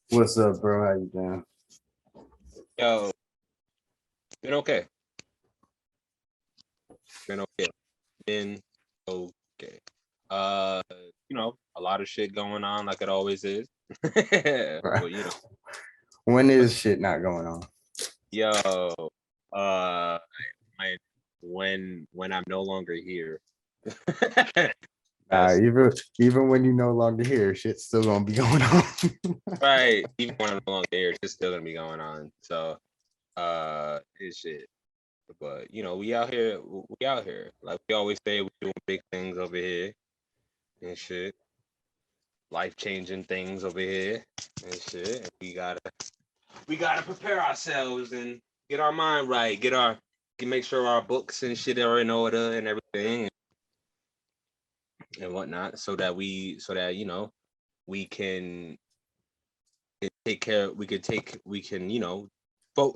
What's up, bro? How you doing? Yo, been okay. Been okay. Been okay. Uh, a lot of shit going on like it always is. Right. But When but is shit not going on? yo, uh, my when I'm no longer here. That's Even when you no longer here, shit's still gonna be going on. right. Even when I'm no longer here, it's still gonna be going on. So, it's shit. But we out here. We out here. Like we always say, we're doing big things over here and shit. Life changing things over here and shit. And we gotta prepare ourselves and get our mind right, make sure our books and shit are in order and everything and whatnot, so that we can take care. We can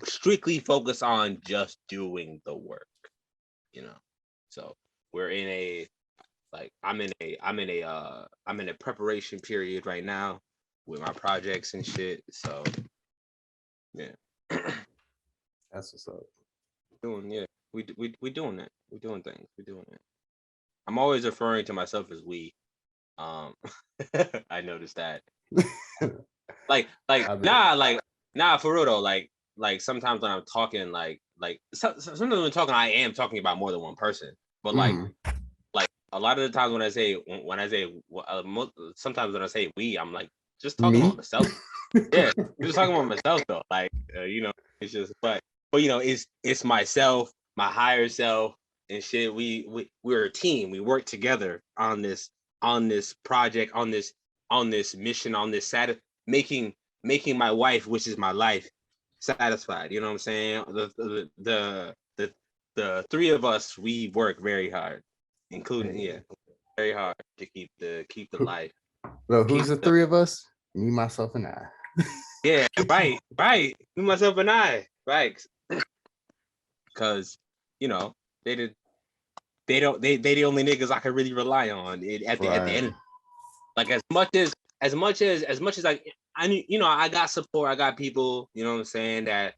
strictly focus on just doing the work. You know, so we're in a like I'm in a preparation period right now with my projects and shit. So yeah. That's what's up. Doing yeah. We doing that. We doing things. We doing it. I'm always referring to myself as we. Um I noticed that. I mean, Nah for real though. Like sometimes when I'm talking sometimes when I'm talking I am talking about more than one person. But mm, like a lot of the times sometimes when I say we, I'm like just talking about me? myself. Yeah, I'm just talking about myself though. It's just but it's myself, my higher self, and shit. We're a team. We work together on this project, on this mission, on this making making my wife, which is my life, satisfied. You know what I'm saying? The three of us, we work very hard, including very hard to keep the life, Well, who's keep the the three of us? Me, myself, and I. yeah, right. Me, myself, and I, right? Because you know they did. They don't. They the only niggas I can really rely on. At the Right. end, like as much as I I got support. I got people. You know what I'm saying that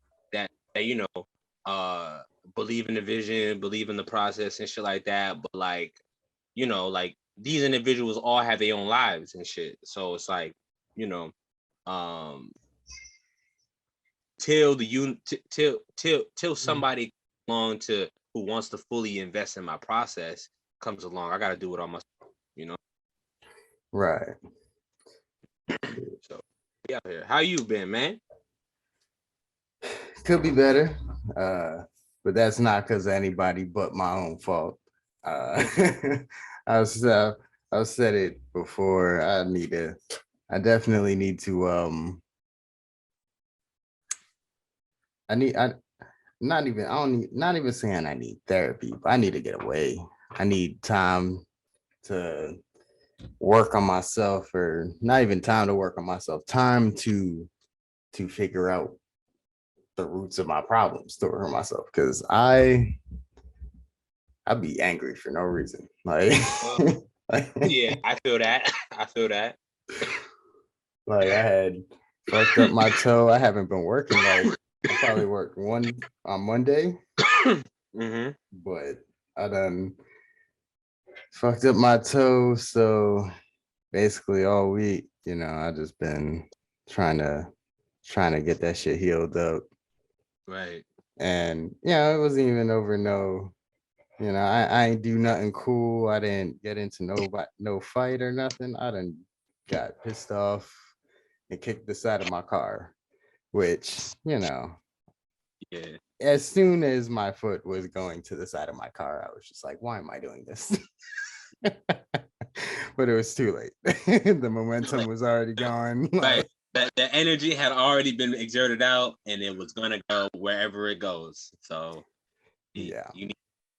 uh believe in the vision, believe in the process and shit like that. But like these individuals all have their own lives and shit. So it's like you know um till the un till somebody along to who wants to fully invest in my process comes along. I gotta do it on myself, you know. Right. So yeah, here. How you been, man? Could be better. But that's not because of anybody but my own fault. Uh, I was I've said it before. I definitely need to I not even saying I need therapy, but I need to get away. I need time to work on myself, or not even time to work on myself, time to figure out the roots of my problems to work on myself. Cause I'd be angry for no reason. Like, Uh, like, yeah, I feel that. I feel that. like I had fucked up my toe. I haven't been working. Like I probably worked one on Monday, hmm but I done fucked up my toe. So basically all week, I just been trying to trying to get that shit healed up. Right. And it wasn't even over I ain't do nothing cool. I didn't get into no fight or nothing. I done got pissed off and kicked the side of my car, which, Yeah. as soon as my foot was going to the side of my car, I was just like, why am I doing this? But it was too late. The momentum Like, was already gone. right. Like, That the energy had already been exerted out, and it was gonna go wherever it goes. So yeah. you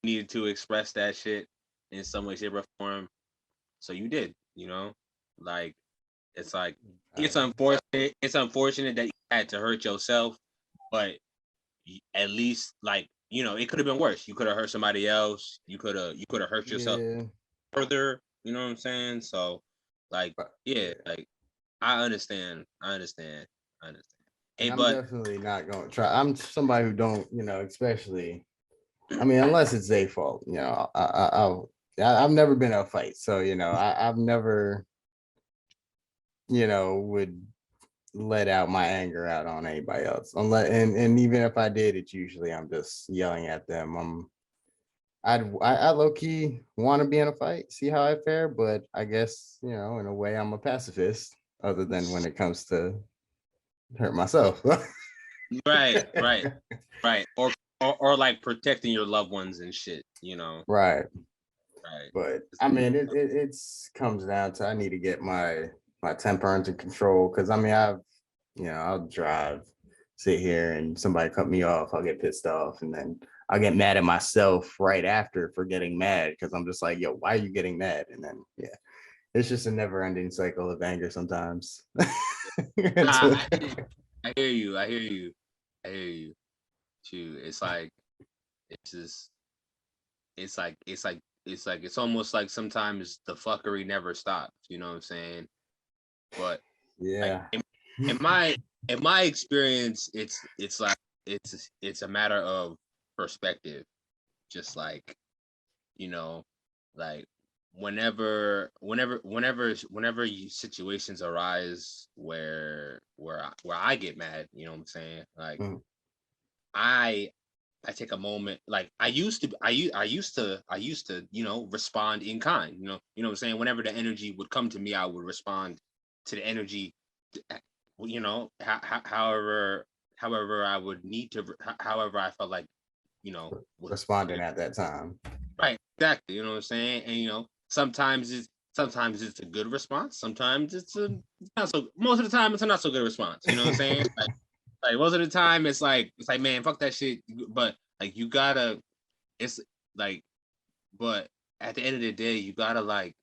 needed to express that shit in some way, shape, or form. So you did. Like it's like it's I, unfortunate. It's unfortunate that you had to hurt yourself, but at least it could have been worse. You could have hurt somebody else. You could have hurt yourself yeah. further. You know what I'm saying? So like But yeah, yeah. like I understand. I understand. I understand. And Hey, I'm but definitely not going to try. I'm somebody who don't, especially, I mean, unless it's their fault, I've never been in a fight. So, I've never, would let out my anger out on anybody else. And even if I did, it's usually I'm just yelling at them. I low key want to be in a fight, see how I fare, but I guess, in a way I'm a pacifist, other than when it comes to hurt myself. right, right, right, or like protecting your loved ones and shit. Right. Right. But I mean, it's comes down to I need to get my temper under control, because I mean I'll drive, sit here, and somebody cut me off, I'll get pissed off, and then I'll get mad at myself right after for getting mad, because I'm just like, yo, why are you getting mad? And then it's just a never-ending cycle of anger sometimes. I hear you. I hear you. I hear you. Too. It's like it's just it's almost like sometimes the fuckery never stops. You know what I'm saying? But like Yeah. in my in my experience, it's like it's a matter of perspective. Just like you know, like whenever situations arise where I get mad, you know what I'm saying? Like Mm. I I take a moment. Like I used to respond in kind. What I'm saying. Whenever the energy would come to me, I would respond to the energy. However I would need to. However I felt like was Responding at that time. right. Exactly. You know what I'm saying. And sometimes it's a good response. Sometimes it's a not so. Most of the time, it's a not so good response. You know what I'm saying? Like most of the time, it's like man, fuck that shit. But like you gotta, it's like, but at the end of the day, you gotta like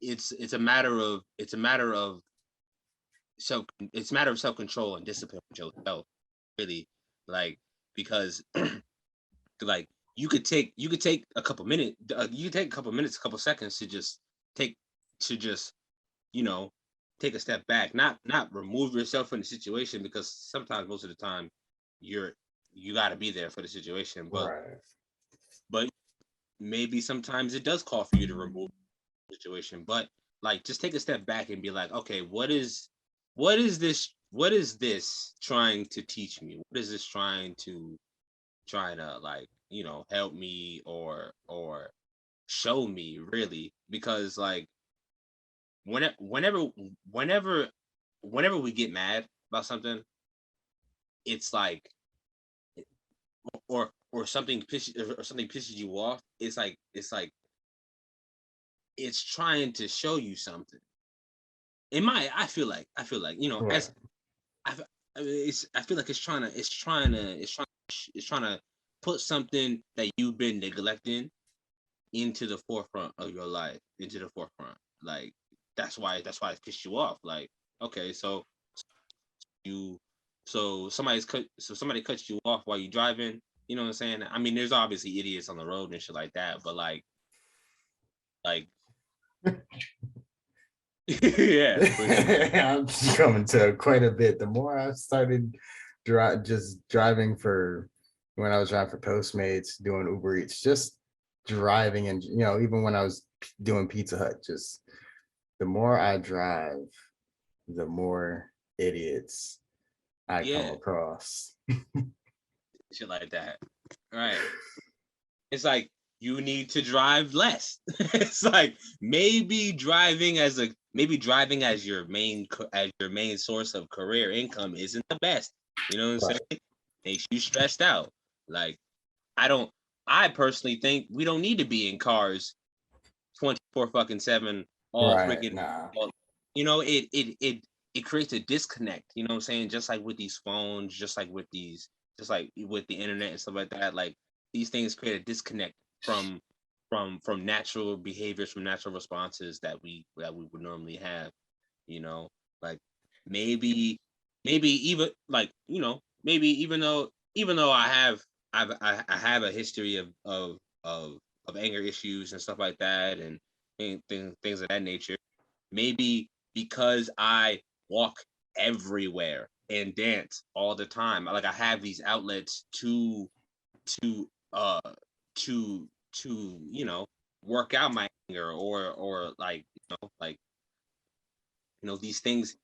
it's a matter of self it's a matter of self control and discipline with yourself, really, like because like you could take a couple minutes, you could take a couple minutes, a couple seconds take to just you know take a step back, not remove yourself from the situation because sometimes most of the time you're you got to be there for the situation, Right. but maybe sometimes it does call for you to remove the situation, but like just take a step back and be like, okay, what is this trying to teach me? What is this trying to like help me or show me really? Because like whenever whenever whenever whenever we get mad about something, it's like or something pisses you off. It's trying to show you something. I feel like Right. as I, f- I feel like it's trying to put something that you've been neglecting into the forefront of your life, into the forefront. Like that's why it pissed you off. Like okay, you somebody cuts you off while you driving. You know what I'm saying? I mean, there's obviously idiots on the road and shit like that, but like yeah, for sure. I'm coming to quite a bit. The more I started just driving for when I was driving for Postmates, doing Uber Eats, just driving, and even when I was doing Pizza Hut, just the more I drive, the more idiots I come Yeah, across. shit like that. Right. It's like you need to drive less. It's like maybe driving as your main source of career income isn't the best. You know what I'm Right. saying? Makes you stressed out. Like I don't. I personally think we don't need to be in cars 24 fucking 7 all Right. freaking. Nah. All, it creates a disconnect. You know what I'm saying? Just like with these phones, just like with the internet and stuff like that. Like these things create a disconnect from from natural behaviors, from natural responses that we would normally have. You know, like maybe maybe even like maybe even though I have a history of of anger issues and stuff like that and things of that nature. Maybe because I walk everywhere and dance all the time. Like I have these outlets to uh to work out my anger or like like these things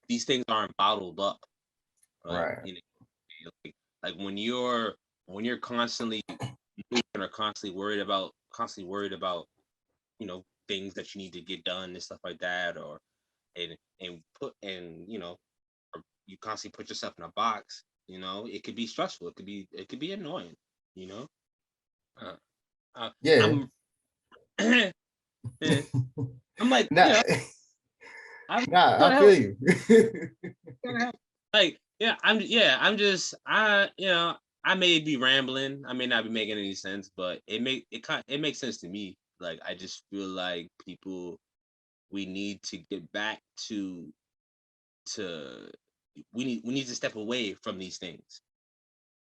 aren't bottled up. Like Right. like when you're constantly moving or constantly worried about things that you need to get done and stuff like that, or or you constantly put yourself in a box. It could be stressful. It could be annoying. You know, uh, Yeah. I'm I'm like Nah, I'm nah, trying I to feel help. you. Trying to help. Like I'm just I may be rambling. I may not be making any sense, but it makes sense to me. Like I just feel like people we need to get back to we need to step away from these things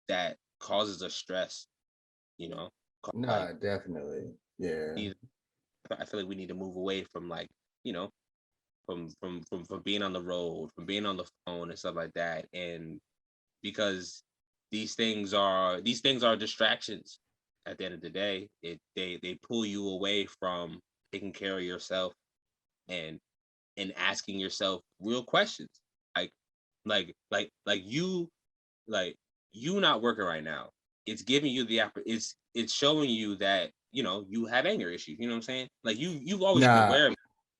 that causes us stress. You know, like Nah, definitely. Yeah. need- I feel like we need to move away from like you know from being on the road, from being on the phone and stuff like that, and because these things are distractions. At the end of the day, they pull you away from taking care of yourself and asking yourself real questions, like you like you not working right now. It's giving you it's showing you that you have anger issues. You know what I'm saying? Like you've always been Nah, aware of it.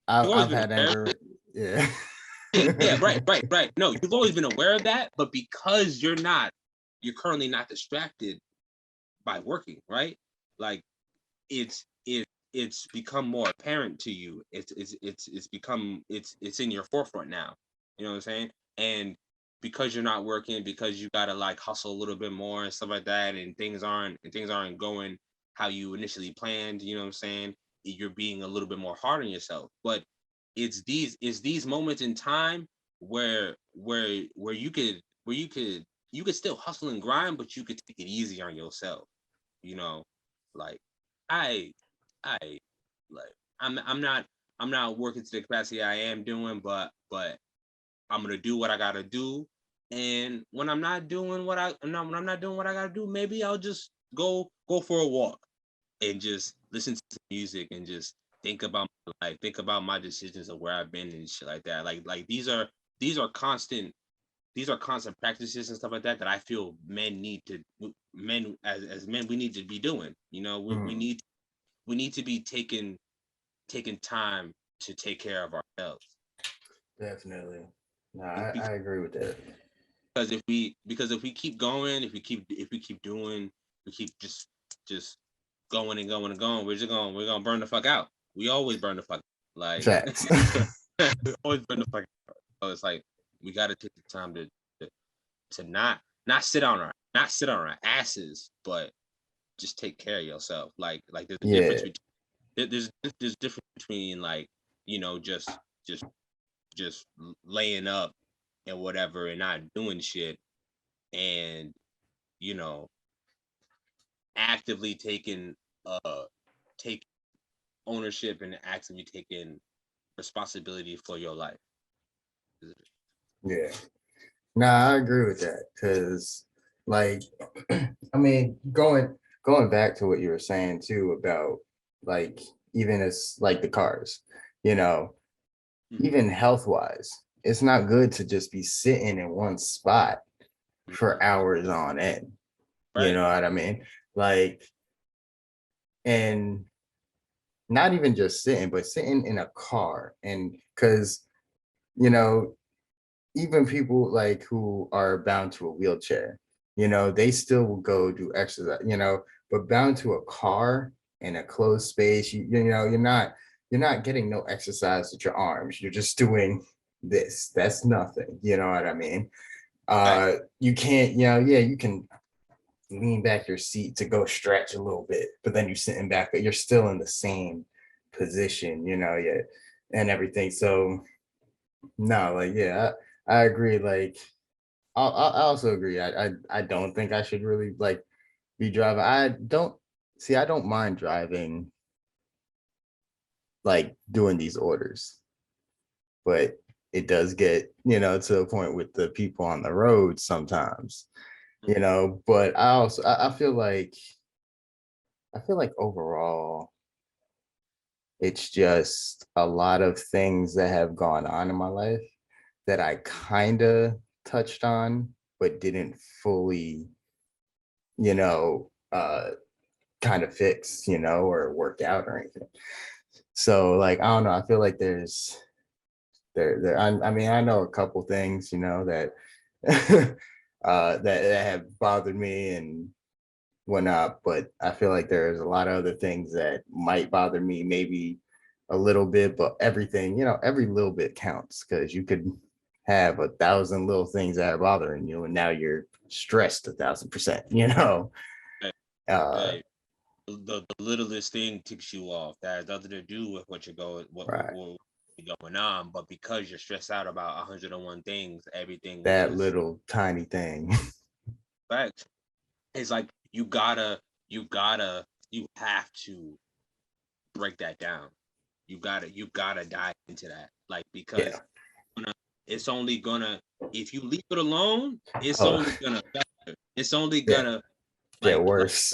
You've always I've been had aware of anger. it. Yeah. Yeah, yeah, right. No, you've always been aware of that, but because you're currently not distracted by working, right? Like it's become more apparent to you. It's in your forefront now. You know what I'm saying? And because you're not working, because you gotta like hustle a little bit more and stuff like that, and things aren't going how you initially planned. You know what I'm saying? You're being a little bit more hard on yourself. But it's these moments in time where you could still hustle and grind, but you could take it easy on yourself. You know, like I I like I'm not working to the capacity I am doing, but I'm gonna do what I gotta do. And when I'm not doing what I no, when I'm not doing what I gotta do, maybe I'll just go for a walk and just listen to music and just think about my life, think about my decisions of where I've been and shit like that. Like these are constant practices and stuff like that I feel men as men we need to be doing. We Mm, need to be taking time to take care of ourselves. definitely. Nah, Because I agree with that. if we keep going, if we keep doing, we keep just going and going and going, we're gonna burn the fuck out. We always burn the fuck out. Like Facts. we always burn the fuck out. So it's like we gotta take the time to, to not sit on our asses, but just take care of yourself. Like there's a difference Yeah, between there's difference between like just just laying up and whatever and not doing shit, and you know actively take ownership and actively taking responsibility for your life. yeah. Nah, I agree with that because, like, I mean, going back to what you were saying too about like even as like the cars, you know, Mhm, even health wise, it's not good to just be sitting in one spot mhm. for hours on end. You Right. know what I mean? Like, and not even just sitting, but sitting in a car. And because, you know, even people like who are bound to a wheelchair, they still will go do exercise, but bound to a car in a closed space, you're not getting no exercise with your arms. You're just doing this. That's nothing. You know what I mean? Right. You can't, yeah, you can lean back your seat to go stretch a little bit, but then you're sitting back, but you're still in the same position, yeah, and everything. So no, like, yeah, I agree. Like, I also agree. I don't think I should really like be driving. I don't see. I don't mind driving, like doing these orders, but it does get, to a point with the people on the road sometimes, but I feel like overall, it's just a lot of things that have gone on in my life that I kind of touched on, but didn't fully, you know, uh, kind of fix, or work out or anything. So like, I don't know. I feel like I mean, I know a couple things, that that have bothered me and whatnot, but I feel like there's a lot of other things that might bother me, maybe a little bit, but everything, every little bit counts, because you could have 1,000 little things that are bothering you, and now you're stressed 1,000%, Right. Uh, Right. The littlest thing ticks you off. That has nothing to do with what you're going, right. what going on, but because you're stressed out about 101 things, everything That just little tiny thing. facts. It's like you have to break that down. You gotta dive into that, like, Yeah. because it's only gonna, if you leave it alone, it's Oh, only gonna it's only yeah. gonna Get like worse.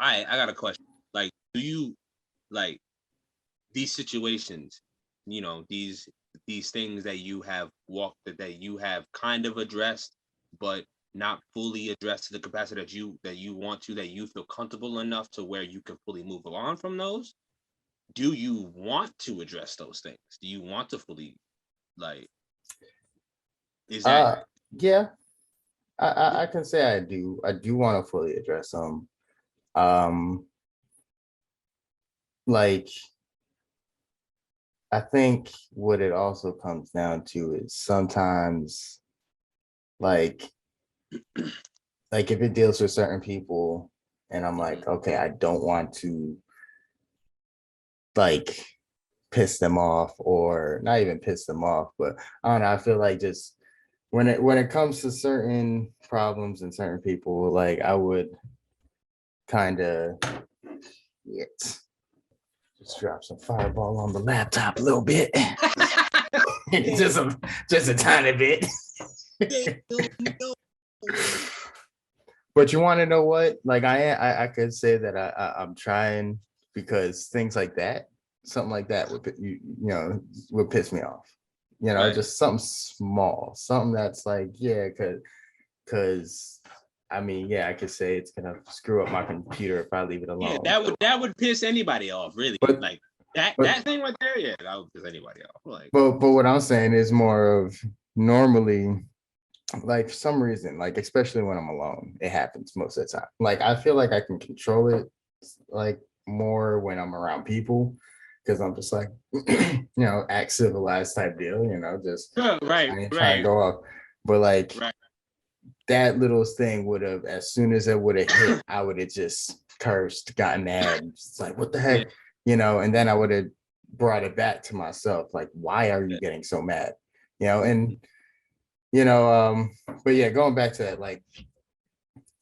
I got a question. Like, do you like these situations, these things that you have walked, that you have kind of addressed, but not fully addressed to the capacity that you want to, that you feel comfortable enough to where you can fully move on from those? Do you want to address those things? Do you want to fully, like, is that uh, yeah, I can say I do. I do want to fully address them. Um, like I think what it also comes down to is sometimes like like if it deals with certain people and I'm Mhm. like, okay, I don't want to like piss them off, or not even piss them off, but I don't know, I feel like just when it comes to certain problems and certain people, like I would kind of just drop some fireball on the laptop a little bit. just a tiny bit. But you want to know what? Like I could say that I'm trying, because things like that, something like that would piss me off. right? Just something small, something that's like, yeah, because I mean, yeah, I could say it's gonna screw up my computer if I leave it Yeah, alone. that would piss anybody off, really. But Like that but that thing right there, yeah, that would piss anybody off. Like, but what I'm saying is more of normally, like for some reason, like especially when I'm alone, it happens most of the time. Like I feel like I can control it like more when I'm around people, because I'm just like act civilized type deal, just right, I ain't trying to right, go up. But like right. that little thing would have, as soon as it would have hit, I would have just cursed, gotten mad. It's like, what the Yeah, heck? And then I would have brought it back to myself, like, why are you getting so mad? And you know, but yeah, going back to that, like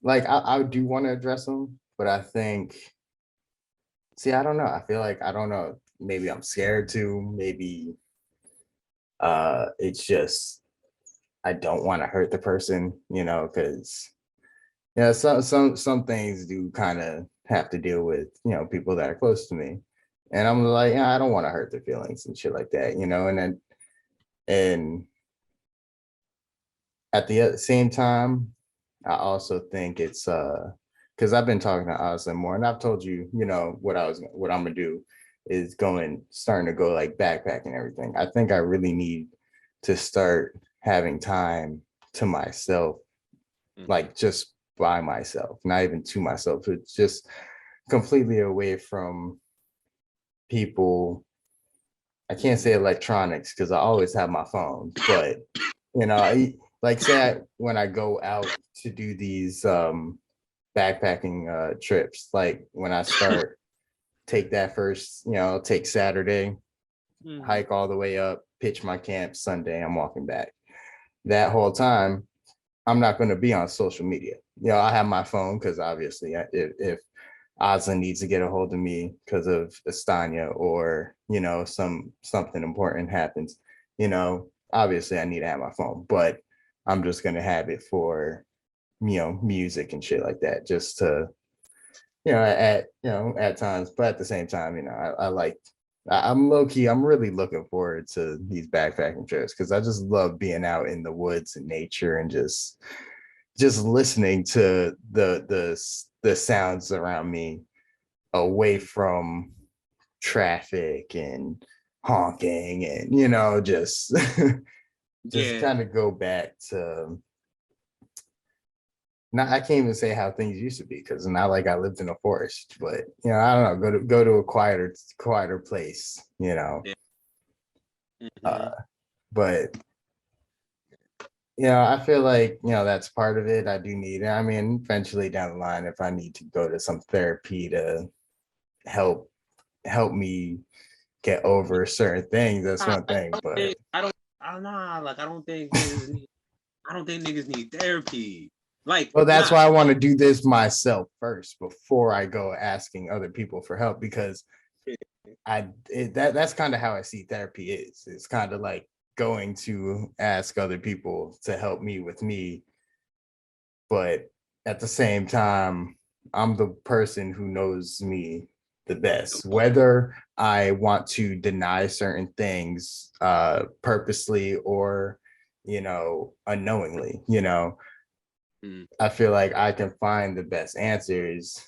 I do want to address them, but I think, see, I don't know. I feel like I don't know. Maybe I'm scared to. Maybe it's just I don't want to hurt the person, because some things do kind of have to deal with people that are close to me, and I'm like, yeah, I don't want to hurt their feelings and shit like that, and at the same time, I also think it's because I've been talking to Ozzy more, and I've told you, what I'm gonna do is starting to go like backpack and everything. I think I really need to start having time to myself, mhm. like just by myself, not even to myself. It's just completely away from people. I can't say electronics because I always have my phone, but like say when I go out to do these backpacking trips, like when I start, take that first, take Saturday, Mhm. hike all the way up, pitch my camp, Sunday I'm walking back. That whole time I'm not going to be on social media. I have my phone because obviously if Oslin needs to get a hold of me because of Estanya, or something important happens, obviously I need to have my phone, but I'm just gonna have it for music and shit like that, just to at times. But at the same time, I'm low key. I'm really looking forward to these backpacking trips because I just love being out in the woods and nature and just listening to the sounds around me away from traffic and honking and just Yeah. kind of go back to not. I can't even say how things used to be because not like I lived in a forest, but I don't know, go to a quieter place, Yeah. uh Mhm. but I feel like that's part of it. I do need it. I mean, eventually down the line, if I need to go to some therapy to help me get over certain things, that's one thing. But I don't know. Like, I don't think niggas need therapy. Like, well, that's nah. why I want to do this myself first before I go asking other people for help, because that's kind of how I see therapy is. It's kind of like going to ask other people to help me with me, but at the same time, I'm the person who knows me the best. Whether I want to deny certain things purposely or unknowingly, Mm. I feel like I can find the best answers.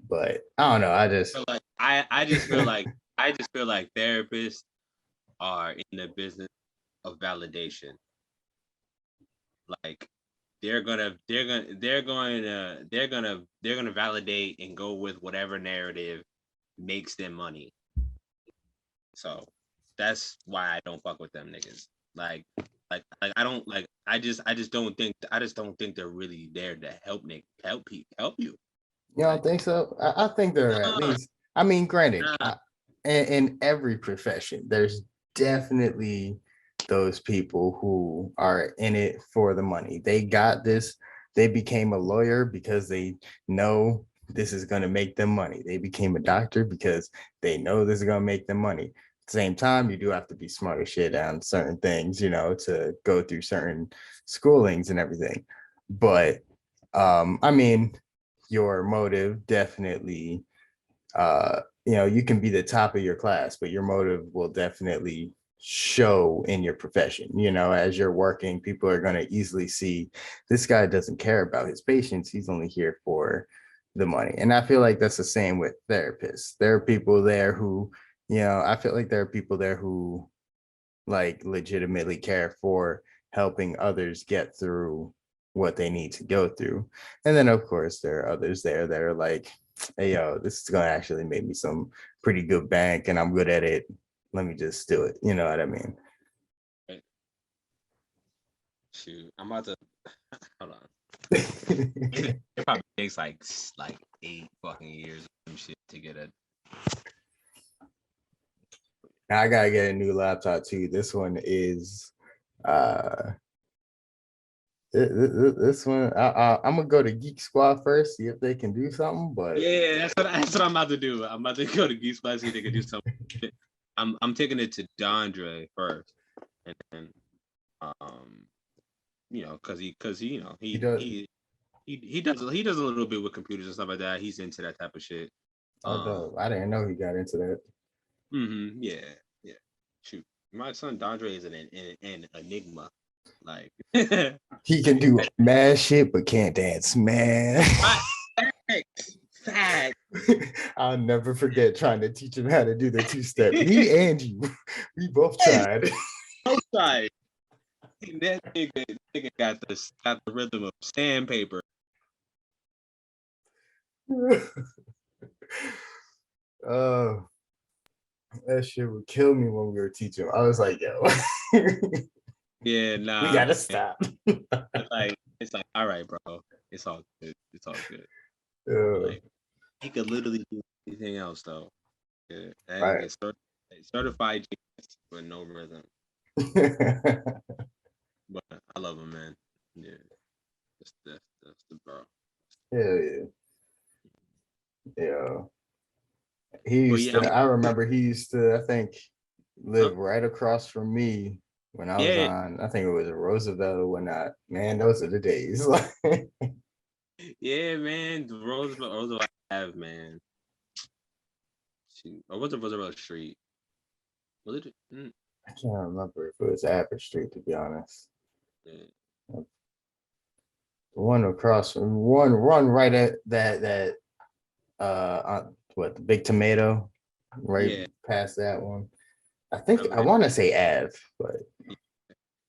But I don't know. I just So, like, I just feel like therapists are in the business of validation. Like, they're gonna validate and go with whatever narrative makes them money. So that's why I don't fuck with them niggas. I don't like. I just don't think they're really there to help you. you don't Like, think so? I think there are at nah, least. I mean, granted, nah. in every profession, there's definitely those people who are in it for the money. They got this. They became a lawyer because they know this is going to make them money. They became a doctor because they know this is going to make them money. At the same time, you do have to be smart as shit on certain things, to go through certain schoolings and everything. But I mean, your motive definitely you can be the top of your class, but your motive will definitely show in your profession. As you're working, people are going to easily see this guy doesn't care about his patients. He's only here for the money. And I feel like that's the same with therapists. There are people there who, I feel like there are people there who like legitimately care for helping others get through what they need to go through. And then of course there are others there that are like, hey yo, this is gonna actually make me some pretty good bank and I'm good at it. Let me just do it. You know what I mean? Shoot, I'm about to hold on. It probably takes like 8 fucking years or some shit to get it. I gotta get a new laptop too. This one is uh this one I'm gonna go to Geek Squad first, see if they can do something. But Yeah, that's what I'm about to do. I'm about to go to Geese Class, see if they can do something. I'm taking it to Dondre first, and then because he does. he does a little bit with computers and stuff like that. He's into that type of shit. Oh Um, no, I didn't know he got into that. yeah, yeah. Shoot, my son Dondre is an enigma. Like, He can do mad shit but can't dance, man. fact. I'll never forget trying to teach him how to do the two-step. Me and you, we both tried. Outside, that nigga got the rhythm of sandpaper. Oh, that shit would kill me when we were teaching. I was like, yo, Yeah, we nah, gotta man. stop. It's like, all right, bro. It's all good. It's all good. Uh, Like, he could literally do anything else though. Yeah, that right. nigga certified genius with no rhythm. But I love him, man. Yeah, that's the bro. Hell yeah. Yeah. He But used yeah, to, I remember he used to, I think lived right across from me when I was Yeah, on, I think it was a Roosevelt or whatnot. Man, those are the days. yeah, man. The Roosevelt Ave, man. Shoot. Or was it Roosevelt Street? Was it? I can't remember if it was Average Street, to be honest. Yeah. The one across from one right at that what, the Big Tomato, right Yeah. past that one. I think I Okay. want to say Ave, but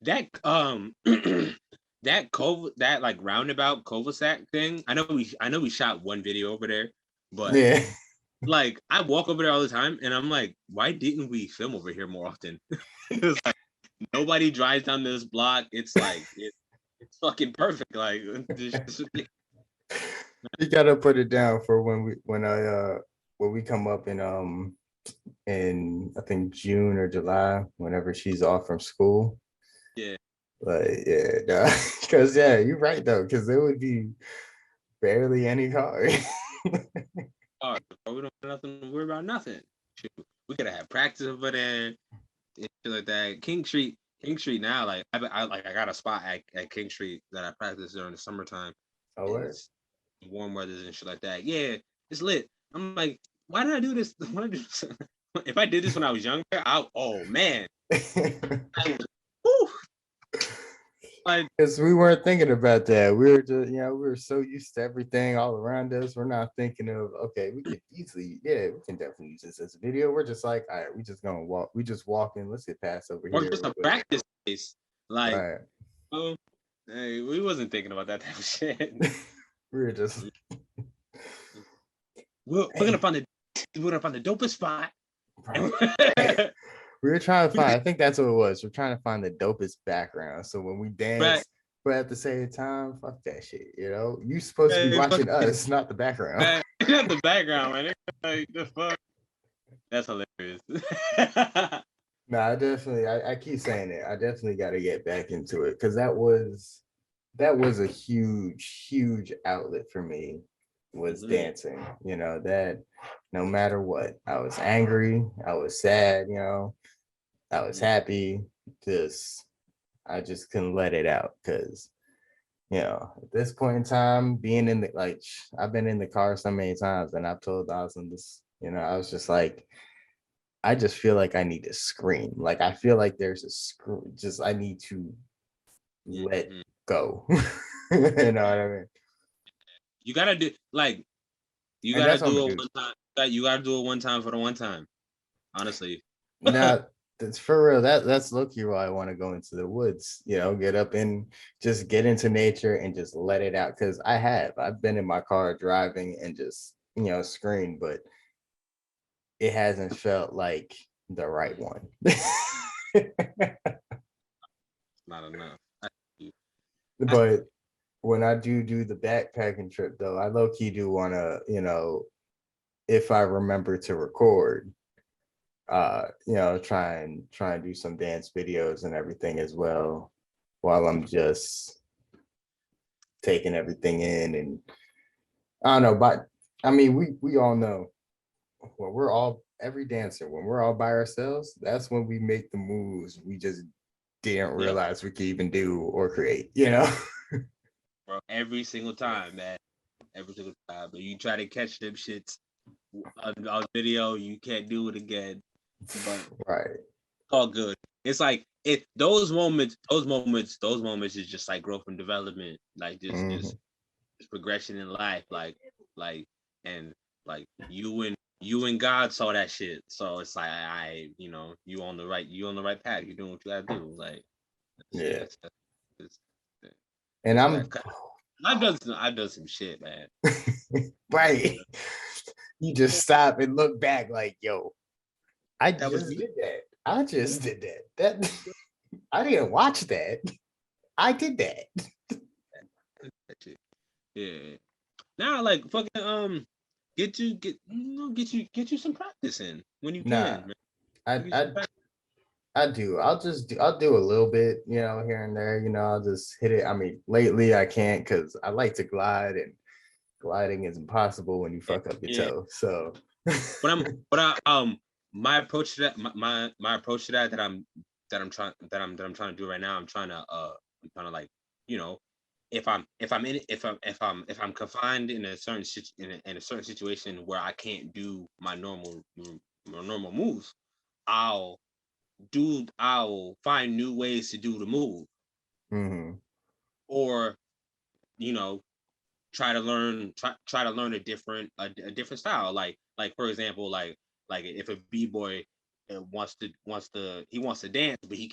That that like roundabout cul-de-sac thing. I know we shot one video over there, but yeah. like I walk over there all the time, and I'm like, why didn't we film over here more often? It's like nobody drives down this block. It's like it's fucking perfect. Like You gotta put it down for when we come up in I think June or July, whenever she's off from school. yeah. But yeah, because yeah, you're right though, because there would be barely any car. Oh, we don't have nothing to worry about. Nothing. Shoot, we could have practice over there and shit like that. King Street now. Like I got a spot at King Street that I practice during the summertime. Oh, And word. it's warm weather and shit like that. Yeah, it's lit. I'm like, why did I do this? Why did I do this? If I did this when I was younger, oh man, I was, whew, like, Because we weren't thinking about that. We were just, we were so used to everything all around us. We're not thinking of, okay, we could easily, yeah, we can definitely use this as a video. We're just like, all right, we just gonna walk. We just walk in. Let's get past over or here just real a quick. practice space. Like, Right. oh, hey, we wasn't thinking about that type of shit. We were just, We're hey, gonna find the dopest spot. right. Hey, we were trying to find, I think that's what it was. We're trying to find the dopest background. So when we Right. dance, but at the same time, fuck that shit. You're supposed to be watching us, not the background. Not the background, man. Like the fuck. That's hilarious. No, I keep saying it. I definitely got to get back into it because that was a huge outlet for me, was Mhm. dancing. That no matter what, I was angry, I was sad, I was happy. Just I just couldn't let it out because at this point in time, being in the like I've been in the car so many times and I've told Dawson this, I was just like, I just feel like I need to scream. Like I feel like there's a scream. Just I need to let Mhm. go. You know what I mean? You gotta do like you And gotta that's what I'm do gonna it do. one time. You gotta do it one time for the one time. Honestly. Now that's for real. That's low-key why I want to go into the woods. Get up and just get into nature and just let it out. Because I've been in my car driving and just scream, but it hasn't felt like the right one. Not enough. But when I do the backpacking trip, though, I low key do want to, if I remember to record, try and do some dance videos and everything as well, while I'm just taking everything in. And I don't know, but I mean, we all know when we're all every dancer when we're all by ourselves, that's when we make the moves we just didn't Yep, realize we could even do or create. bro. Every single time, man. Every single time. But you try to catch them shits on video, you can't do it again. But Right. it's all good. It's like those moments is just like growth and development, like just Mhm. progression in life, like and like you and God saw that shit, so it's like you on the right path, you doing what you gotta do, like shit. Yeah. It's, And it's I'm that. I've done some shit, man. right. You just stop and look back like, yo, I That was just me. did that. I just did that. That I didn't watch that. I did that. That shit. Yeah. Now, like fucking get you some practice in when you Nah, can, man. I Get you some I practice. I do. I'll do a little bit, here and there. I'll just hit it. I mean, lately I can't because I like to glide, and gliding is impossible when you fuck up your Yeah. toe. So But my approach to that, my approach to that I'm trying to do right now. I'm trying to like, you know, if I'm confined in a certain in a certain situation where I can't do my normal moves, I'll I'll find new ways to do the move, Mm-hmm. or you know, try to learn a different style. Like for example, like if a b-boy wants to dance, but he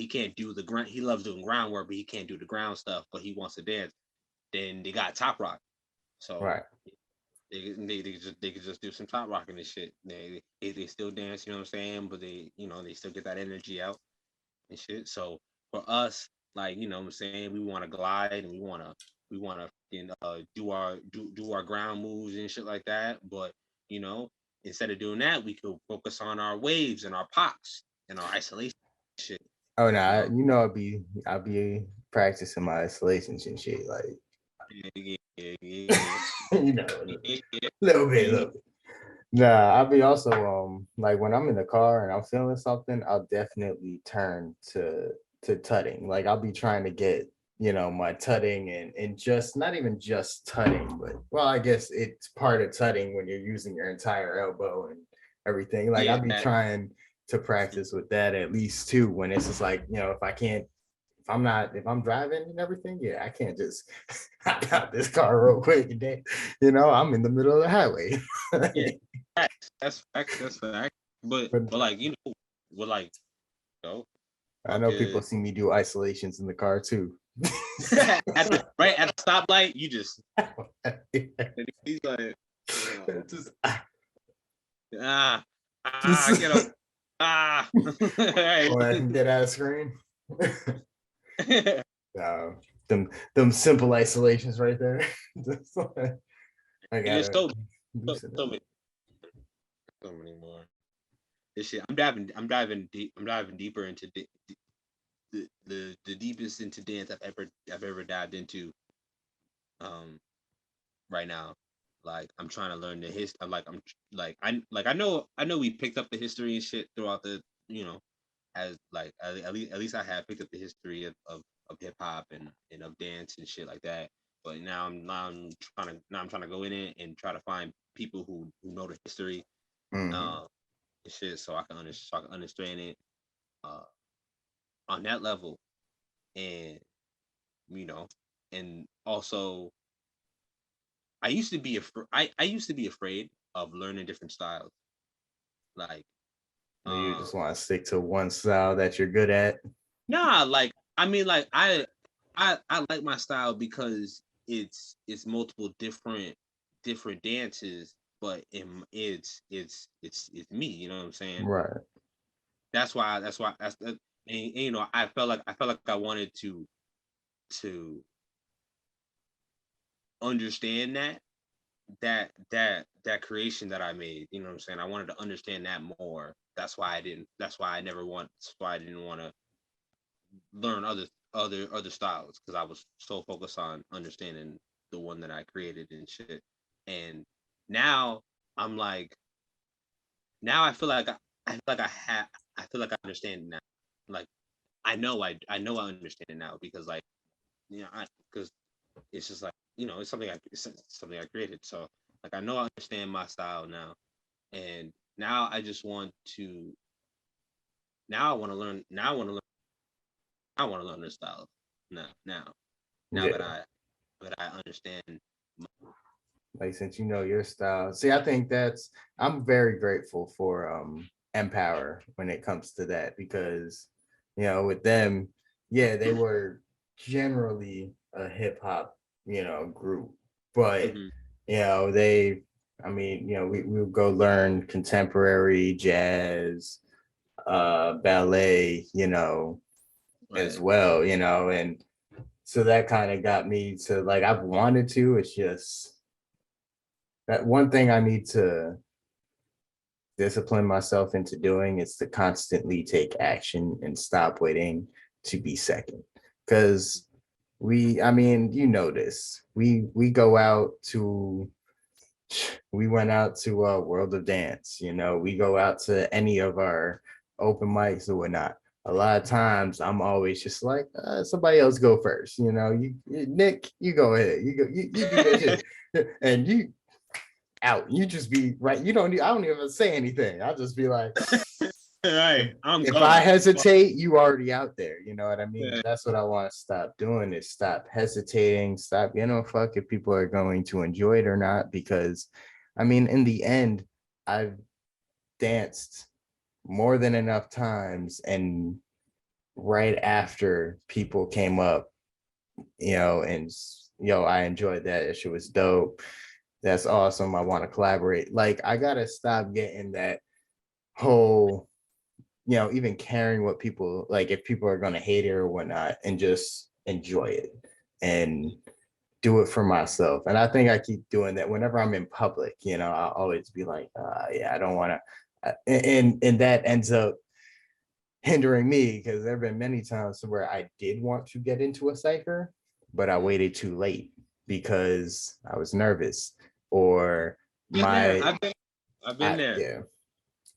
can't do the ground. He loves doing groundwork, but he can't do the ground stuff, but he wants to dance. Then they got top rock. So Right. they could just do some top rocking and shit. They still dance, you know what I'm saying? But they still get that energy out and shit. So for us, like, you know what I'm saying, we want to glide, and we want to do our ground moves and shit like that. But you know, instead of doing that, we could focus on our waves and our pops and our isolation shit. Oh no, You know, I'll be practicing my isolations and shit. Like yeah. you know, Yeah, yeah, a little bit, a yeah. little bit. Nah, I'll be also like when I'm in the car and I'm feeling something, I'll definitely turn to tutting. Like I'll be trying to get, my tutting and just not even just tutting, but well, I guess it's part of tutting when you're using your entire elbow and everything. Like Yeah, I'll be that, trying to practice with that at least too, when it's just like, if I'm driving and everything, yeah, I can't just hop out this car real quick and then, I'm in the middle of the highway. yeah, facts, that's fact. But But like, you know, but like, you know, I know people fucking see me do isolations in the car too. right at the stoplight, you just he's like, Just, ah, get up, just right. or I can get out of screen. No, them simple isolations right there. I There's gotta so, loosen so up. many, so many more. This shit, I'm diving deeper into the deepest into dance I've ever dived into. Um, right now, like I'm trying to learn the history. I know we picked up the history and shit throughout the, you know, as like at least I have picked up the history of hip hop and of dance and shit like that. But now I'm trying to go in it and try to find people who know the history, Mhm. uh, and shit, so I can understand it uh, on that level, and you know, and also I used to be afraid of learning different styles, like You uh just want to stick to one style that you're good at. nah, like I mean, like I like my style because it's multiple different dances, but it's me. You know what I'm saying? Right. And, you know, I felt like I wanted to understand that creation that I made. You know what I'm saying? I wanted to understand that more. That's why I didn't. That's why I didn't want to learn other styles, because I was so focused on understanding the one that I created and shit. And now I'm like, now I feel like I feel like I understand it now. Like I know I understand it now, because like, you know, because it's just like, you know, it's something I created. So like I know I understand my style now, and now I just want to now I want to learn now I want to learn this style now Yeah. that I understand. Like since you know your style. See, I think I'm very grateful for Empower when it comes to that, because with them, yeah, they were generally a hip hop, group. But Mhm. they, I mean, we would go learn contemporary jazz, ballet, as Right. well, and so that kind of got me to, like, I've wanted to, it's just that one thing I need to discipline myself into doing is to constantly take action and stop waiting to be second. Because I mean, this. We go out to we went out to World of Dance. You know, we go out to any of our open mics or whatnot. A lot of times, I'm always just like, somebody else go first. You know, Nick, you go ahead. You do that shit, and you out. You just be right. You don't. I don't even say anything. I'll just be like, Right, I'm if going. I hesitate, you already out there. You know what I mean? Yeah. That's what I want to stop doing is stop hesitating, stop, fuck if people are going to enjoy it or not. Because I mean, in the end, I've danced more than enough times. And right after people came up, and I enjoyed that. That shit was dope. That's awesome. I want to collaborate. Like, I gotta stop getting that whole even caring what people like, if people are going to hate it or whatnot, and just enjoy it and do it for myself. And I think I keep doing that whenever I'm in public. I'll always be like, yeah, I don't want to. And that ends up hindering me, because there have been many times where I did want to get into a cipher, but I waited too late because I was nervous, or Been there. my I've been there. yeah.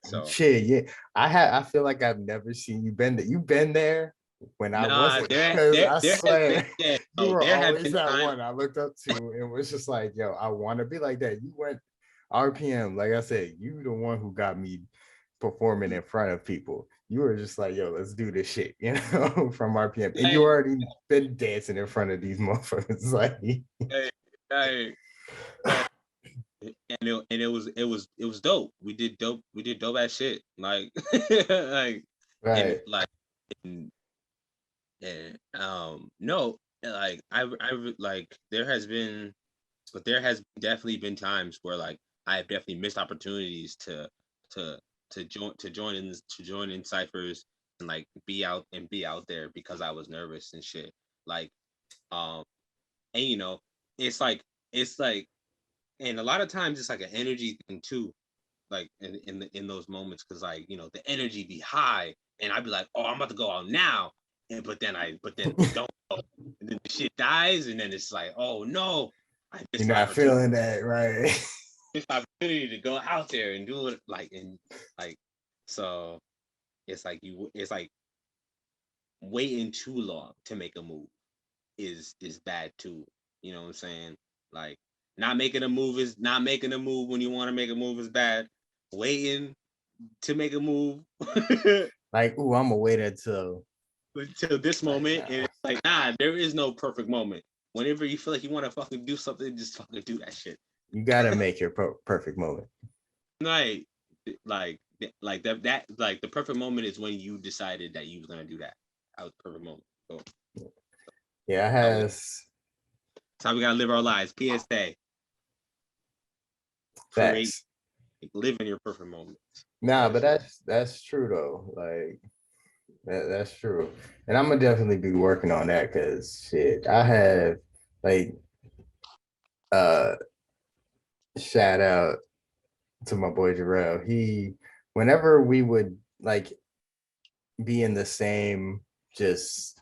So Shit, yeah. I feel like I've never seen you been there. You've been there when I nah, wasn't, there because there I there has been swear yeah, you no, were there have always been that times. one I looked up to and was just like, yo, I want to be like that. You went RPM, like I said, you the one who got me performing in front of people. You were just like, yo, let's do this shit, from RPM. And you Like, already been dancing in front of these motherfuckers. Like, like, like, like, and it was dope. We did dope ass shit. Like like and right. like and no, like I like there has definitely been times where like I've definitely missed opportunities to join in ciphers and like be out there because I was nervous and shit. Like um and it's like and a lot of times it's like an energy thing too, like in those moments, because like the energy be high and I'd be like, oh, I'm about to go out now, and but then it don't go. And then the shit dies, and then it's like, oh no, I You're missed an not opportunity, feeling that, right? to go out there and do it, like, and like, so it's like waiting too long to make a move is bad too. You know what I'm saying? Like, not making a move when you want to make a move is bad. Waiting to make a move Like, ooh, I'm gonna wait until, until this like, moment, and nah. it's like, nah, there is no perfect moment. Whenever you feel like you want to fucking do something, just fucking do that shit. You gotta make your perfect moment. Like, like the perfect moment is when you decided that you was gonna do that. That was the perfect moment. So Yeah, I that's has how we gotta live our lives. PSA: create, facts. live in your perfect moment. Nah, Real but shit. that's true though. Like, that's true. And I'm gonna definitely be working on that, because shit, I have, like, uh shout out to my boy Jarrell. Whenever we would like be in the same just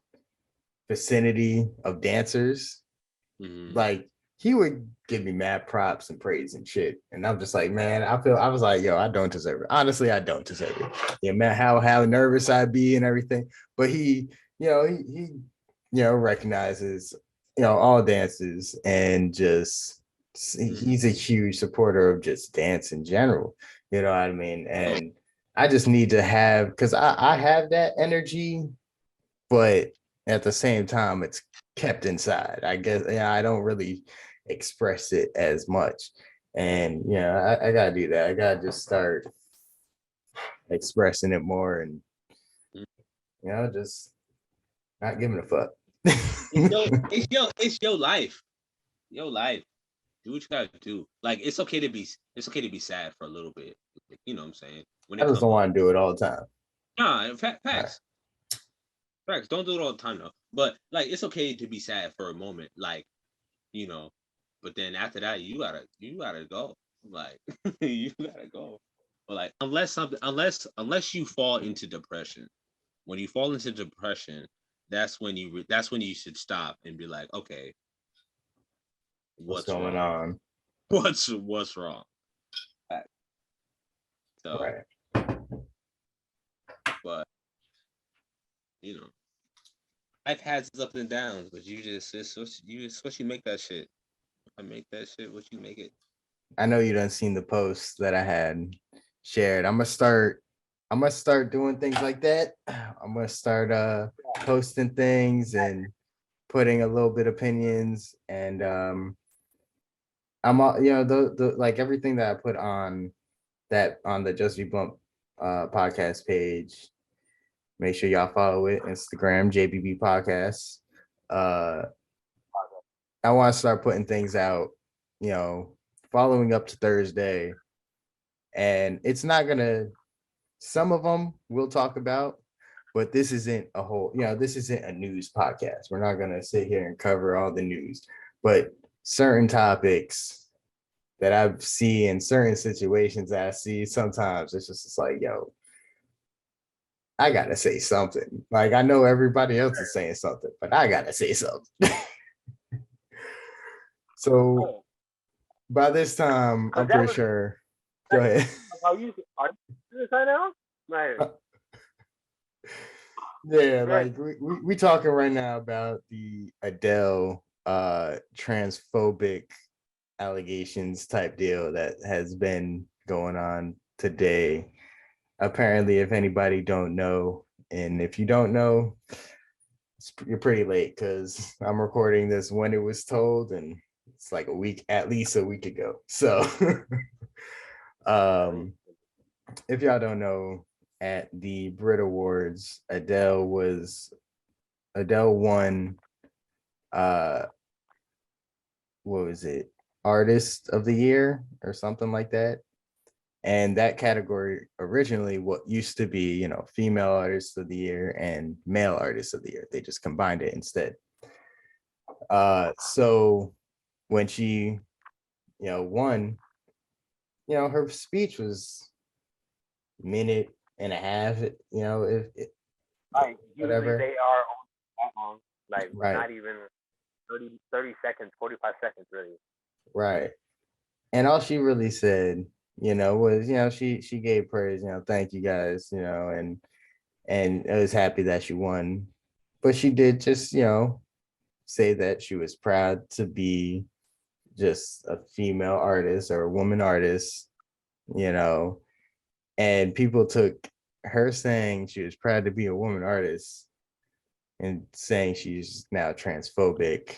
vicinity of dancers, Mhm. like, he would give me mad props and praise and shit. And I'm just like, man, I was like, yo, I don't deserve it. Honestly, I don't deserve it. Yeah, man, how nervous I'd be and everything. But he recognizes, all dances, and just Mhm. he's a huge supporter of just dance in general. You know what I mean? And I just need to have, because I have that energy, but at the same time, it's kept inside. I guess, yeah, I don't really express it as much. And yeah, I gotta do that. I gotta just start expressing it more, and just not giving a fuck. It's your life. Your life. Do what you gotta do. Like, it's okay to be sad for a little bit. Like, you know what I'm saying? When I it just comes don't up. want to do it all the time. Nah, All right. facts. Facts. Don't do it all the time though. But like, it's okay to be sad for a moment. Like, you know, but then after that, you gotta go. Like, you gotta go. But like, unless you fall into depression. When you fall into depression, that's when you should stop and be like, okay, What's what's going wrong? on? what's wrong. So, Right. but life has its ups and downs, but it's what you make that shit. I make that shit what you make it. I know you done seen the post that I had shared. I'm gonna start doing things like that. I'm gonna start posting things and putting a little bit opinions, and I'm all, the like everything that I put on the JustBeBlunt podcast page. Make sure y'all follow it. Instagram, JBB Podcast. Uh I want to start putting things out, following up to Thursday. And it's not gonna, some of them we'll talk about, but this isn't a whole, this isn't a news podcast. We're not gonna sit here and cover all the news, but certain topics that I see in certain situations that I see, sometimes it's like, yo, I gotta say something. Like, I know everybody else is saying something, but I gotta say something. So by this time, I'm pretty sure. Go ahead. Are you right now? Right. Yeah, like we talking right now about the Adele transphobic allegations type deal that has been going on today. Apparently, if anybody don't know, and if you don't know, you're pretty late, because I'm recording this when it was told, and it's like at least a week ago. So if y'all don't know, at the Brit Awards, Adele won what was it, Artist of the Year or something like that. And that category originally what used to be, female artist of the year and male artist of the year. They just combined it instead. So when she, won, her speech was minute and a half, if Like whatever. usually they are on that long, like Right. not even 30 seconds, 45 seconds really. Right. And all she really said, was, she gave praise, thank you guys, and I was happy that she won. But she did just, say that she was proud to be just a female artist or a woman artist, and people took her saying she was proud to be a woman artist and saying she's now transphobic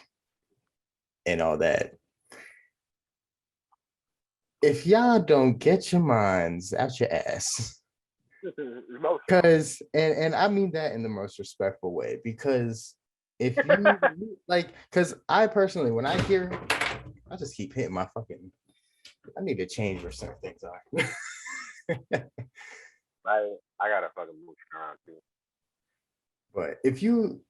and all that. If y'all don't get your minds out your ass, because and I mean that in the most respectful way, because if you like, because I personally, when I hear, I just keep hitting my fucking, I need to change where certain things are. I gotta fucking move around too. But if you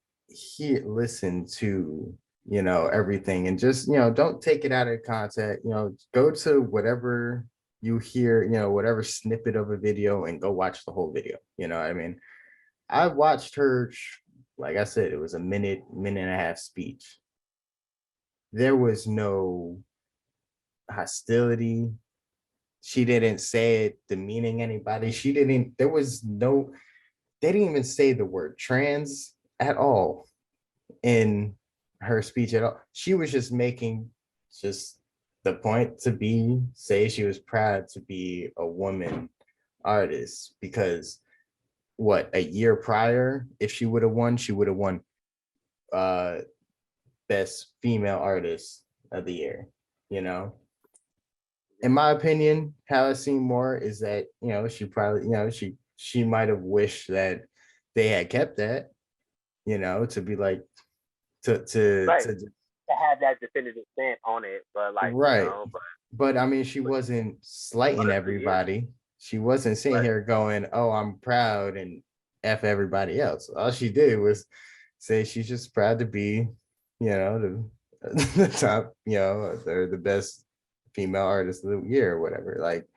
listen to, everything, and just, don't take it out of context, go to whatever you hear, whatever snippet of a video, and go watch the whole video. You know what I mean? I watched her, like I said, it was a minute and a half speech. There was no hostility. She didn't say it demeaning anybody. They didn't even say the word trans at all in her speech at all. She was just making just the point to say she was proud to be a woman artist, because a year prior, if she would have won, best female artist of the year. In my opinion, how I see more is that, she probably, she might have wished that they had kept that, to be like, to have that definitive stamp on it, but like, right. But I mean, she wasn't slighting everybody. She wasn't sitting here going, "Oh, I'm proud," and F everybody else. All she did was say she's just proud to be, the top, or the best female artist of the year or whatever. Like,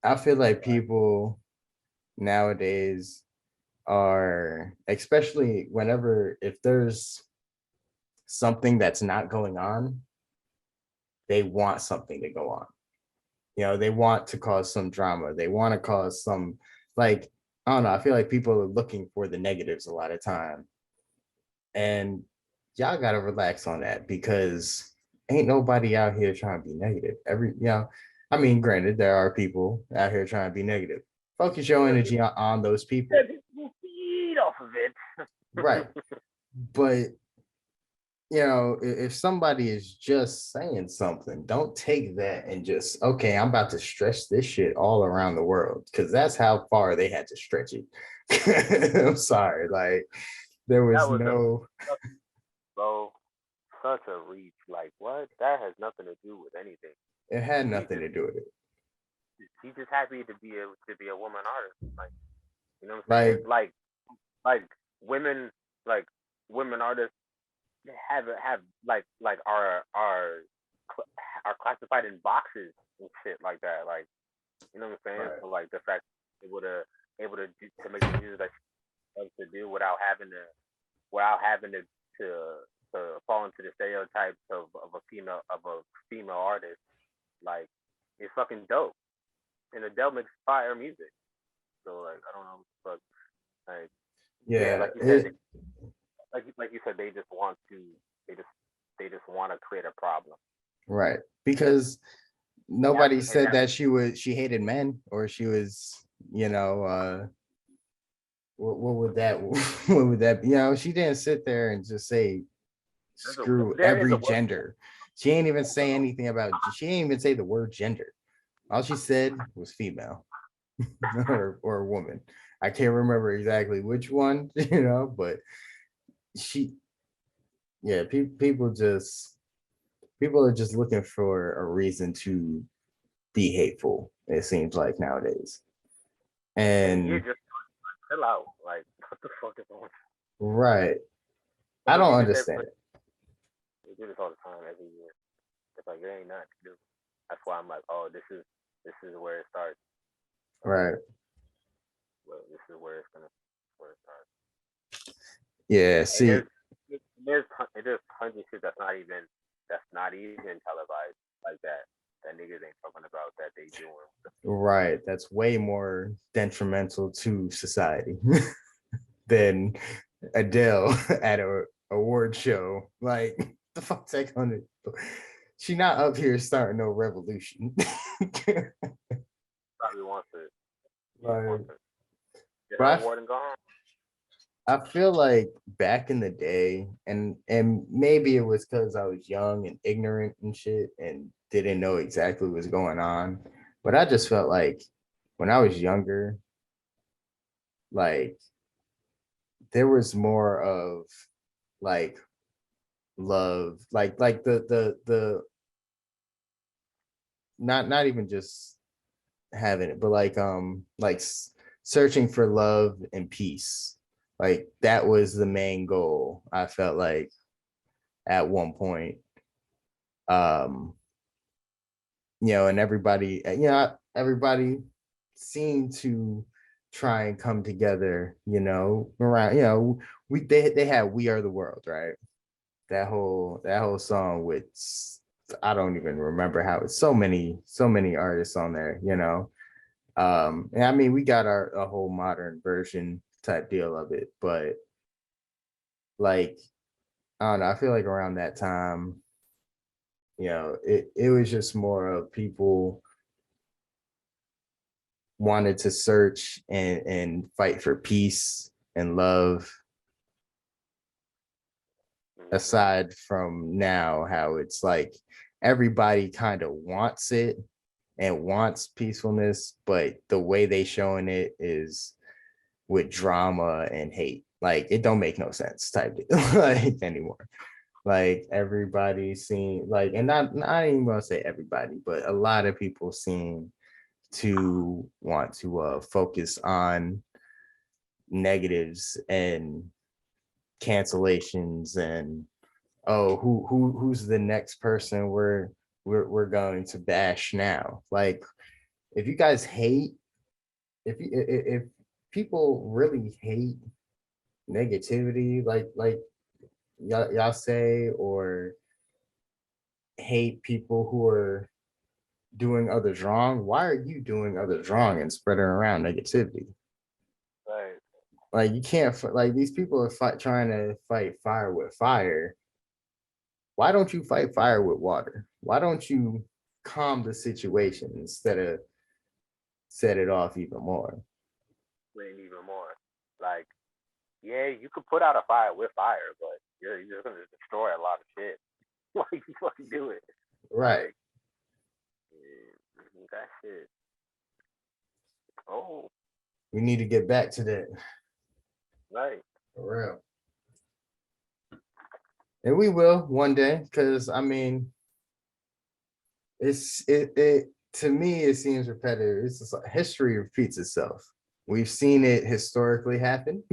I feel like people nowadays are, especially if there's something that's not going on, they want something to go on. You know, they want to cause some drama. They want to cause some, like, I don't know. I feel like people are looking for the negatives a lot of time. And y'all gotta relax on that because ain't nobody out here trying to be negative. I mean, granted, there are people out here trying to be negative. Focus your energy on those people. Feed off of it. Right. But if somebody is just saying something, don't take that and just, okay, I'm about to stretch this shit all around the world, because that's how far they had to stretch it. I'm sorry, like there was no, bro, such a reach. Like, what? That has nothing to do with anything. it had nothing to do with it. She's just happy to be a woman artist. Like, you know what I'm saying? Like women, like women artists have are classified in boxes and shit like that. Like, you know what I'm saying? Right. So like the fact able to make the music that she loves to do without having to fall into the stereotypes of a female artist, like, it's fucking dope. And Adele makes fire music. So like, I don't know what the fuck. Like, Yeah, like you said, like you said, they just want to create a problem. right, because nobody said that she hated men, or she was, what would that what would that be? She didn't sit there and just say screw every gender. She ain't even say anything about, she ain't even say the word gender. All she said was female or woman. I can't remember exactly which one, but people are just looking for a reason to be hateful, it seems like nowadays. And you just chill out. Like, what the fuck is going on? Right. I don't understand it. We do this all the time every year. It's like, it ain't nothing to do. That's why I'm like, oh, this is where it starts. Right. Well, this is where it starts. Yeah. See, there's tons of shit that's not even televised like that. That niggas ain't talking about that they doing. Right. That's way more detrimental to society than Adele at a award show. Like, the fuck's that gonna do? She not up here starting no revolution. Probably wants it. Like, get her award and go home. I feel like back in the day, and maybe it was because I was young and ignorant and shit and didn't know exactly what was going on, but I just felt like when I was younger, like there was more of like love, like the not even just having it, but like searching for love and peace. Like that was the main goal, I felt like, at one point. And everybody seemed to try and come together, around, they had We Are the World, right? That whole song with, I don't even remember how it's so many artists on there, and I mean, we got a whole modern version type deal of it, but like, I don't know, I feel like around that time, it was just more of people wanted to search and fight for peace and love, aside from now how it's like everybody kind of wants it and wants peacefulness, but the way they showing it is with drama and hate. Like, it don't make no sense type like anymore. Like, everybody seem like, and not even gonna say everybody, but a lot of people seem to want to focus on negatives and cancellations and, oh, who's the next person we're going to bash now. Like, if you guys hate, if people really hate negativity, like y'all say, or hate people who are doing others wrong, why are you doing others wrong and spreading around negativity? Right. Like you can't like these people are trying to fight fire with fire. Why don't you fight fire with water? Why don't you calm the situation instead of set it off even more? Even more. Like, yeah, you could put out a fire with fire, but you're just gonna destroy a lot of shit. Like, you fucking do it. Right. Like, yeah, that shit. Oh, We need to get back to that right. for real. And we will one day, because I mean, it to me it seems repetitive. It's just like history repeats itself. We've seen it historically happen,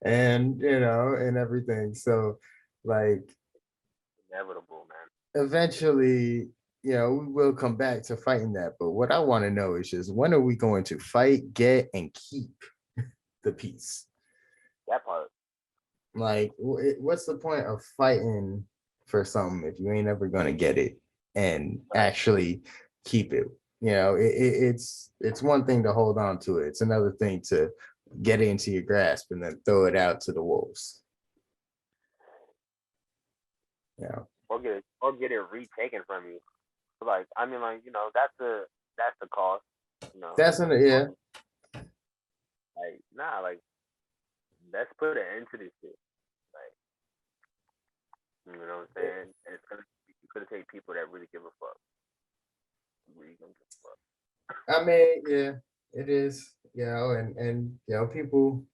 and and everything. So, like, Inevitable, man. eventually, we will come back to fighting that. But what I want to know is just when are we going to fight, get, and keep the peace? That part. Like, what's the point of fighting for something if you ain't ever gonna get it and actually keep it? It's one thing to hold on to it. It's another thing to get it into your grasp and then throw it out to the wolves. Yeah. Or get it retaken from you. Like, I mean, like, that's the cost. That's yeah. Like, nah, like, let's put an end to this shit. Like, you know what I'm saying? And it's gonna take people that really give a fuck. Really gonna give a fuck. I mean, yeah, it is. And people.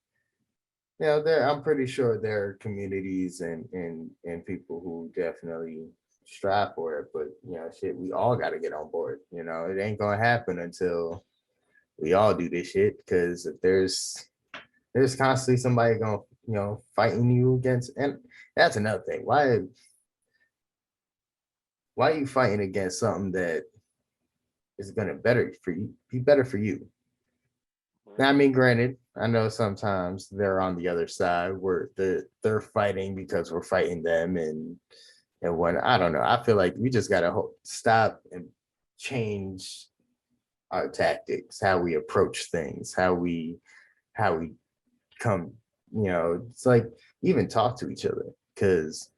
There. I'm pretty sure there are communities and people who definitely strive for it. But shit, we all got to get on board. It ain't gonna happen until we all do this shit. Because if there's constantly somebody going, fighting you against, and that's another thing. Why are you fighting against something that is gonna be better for you? Now, I mean, granted, I know sometimes they're on the other side where they're fighting because we're fighting them, and when I don't know, I feel like we just gotta stop and change our tactics, how we approach things, how we come. It's like even talk to each other, because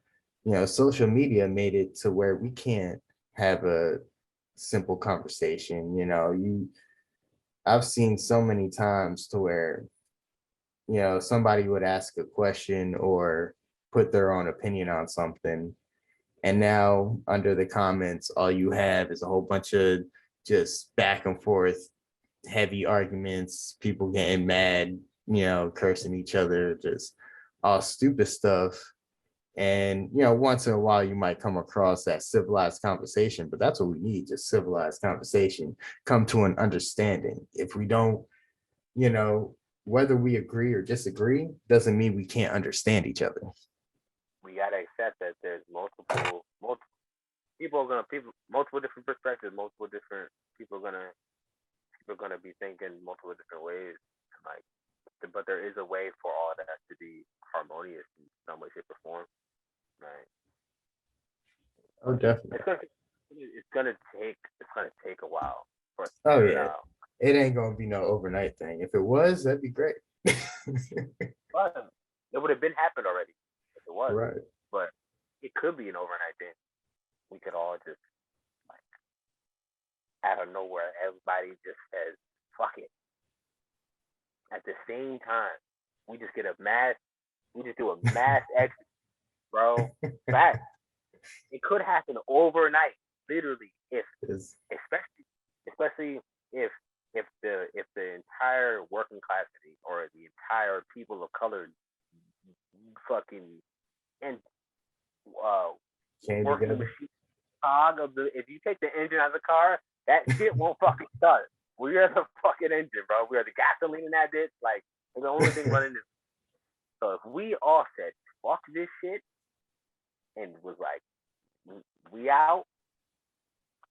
social media made it to where we can't have a simple conversation. I've seen so many times to where somebody would ask a question or put their own opinion on something, and now under the comments all you have is a whole bunch of just back and forth heavy arguments, people getting mad, cursing each other, just all stupid stuff. And once in a while you might come across that civilized conversation, but that's what we need, just civilized conversation, come to an understanding. If we don't, you know whether we agree or disagree doesn't mean we can't understand each other. We gotta accept that there's multiple people are gonna multiple different perspectives, multiple different people are gonna be thinking multiple different ways. Like, but there is a way for all that to be harmonious in some way, shape, or form. Right. Oh, definitely. It's gonna take a while for us to Oh, figure it yeah. out. It ain't gonna be no overnight thing. If it was, that'd be great. But it would have been happened already if it was. Right. But it could be an overnight thing. We could all just, like, out of nowhere, everybody just says, "Fuck it." At the same time, we just do a mass exit, bro. Fact. It could happen overnight, literally, if It's- especially if the entire working class or the entire people of color fucking and came working together. machine cog of the if you take the engine out of the car, that shit won't fucking start. We are the fucking engine, bro. We are the gasoline in that bitch. Like, we're the only thing running this. So if we all said fuck this shit and was like, we out,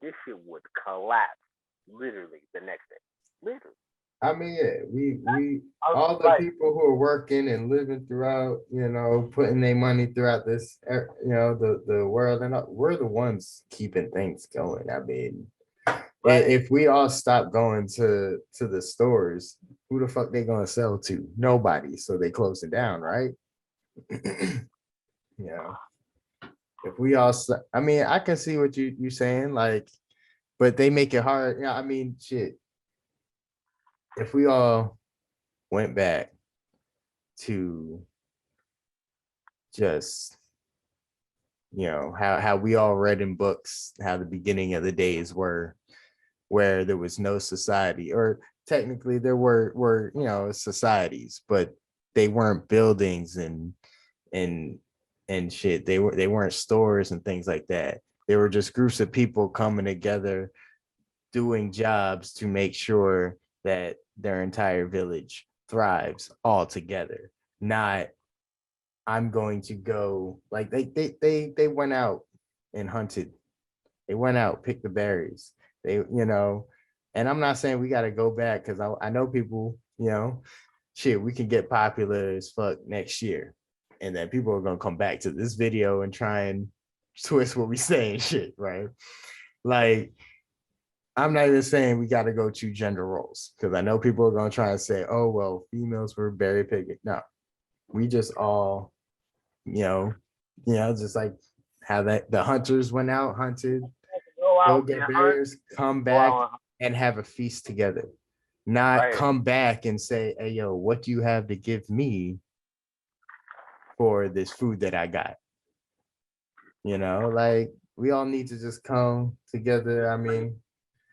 this shit would collapse literally the next day. Literally. I mean, yeah, we I was all the like, people who are working and living throughout, putting their money throughout this, the world, and we're the ones keeping things going. I mean, right. if we all stop going to the stores, who the fuck they gonna sell to? Nobody. So they close it down, right? Yeah. If we all, I mean, I can see what you're saying, like, but they make it hard. Yeah, I mean, shit. If we all went back to just how we all read in books how the beginning of the days were, where there was no society, or technically there were societies, but they weren't buildings and and shit. They weren't stores and things like that. They were just groups of people coming together doing jobs to make sure that their entire village thrives all together. Not, I'm going to go, like, they went out and hunted. They went out, picked the berries. And I'm not saying we got to go back, because I know people, shit, we can get popular as fuck next year. And then people are going to come back to this video and try and twist what we say and shit, right? Like, I'm not even saying we got to go to gender roles, because I know people are going to try and say, oh, well, females were berry picking. No, we just all, just like how the hunters went out, hunted, Go go out and get hunt. bears, come Go back out and have a feast together. Not right. come back and say, hey, yo, what do you have to give me for this food that I got? Like, we all need to just come together. I mean,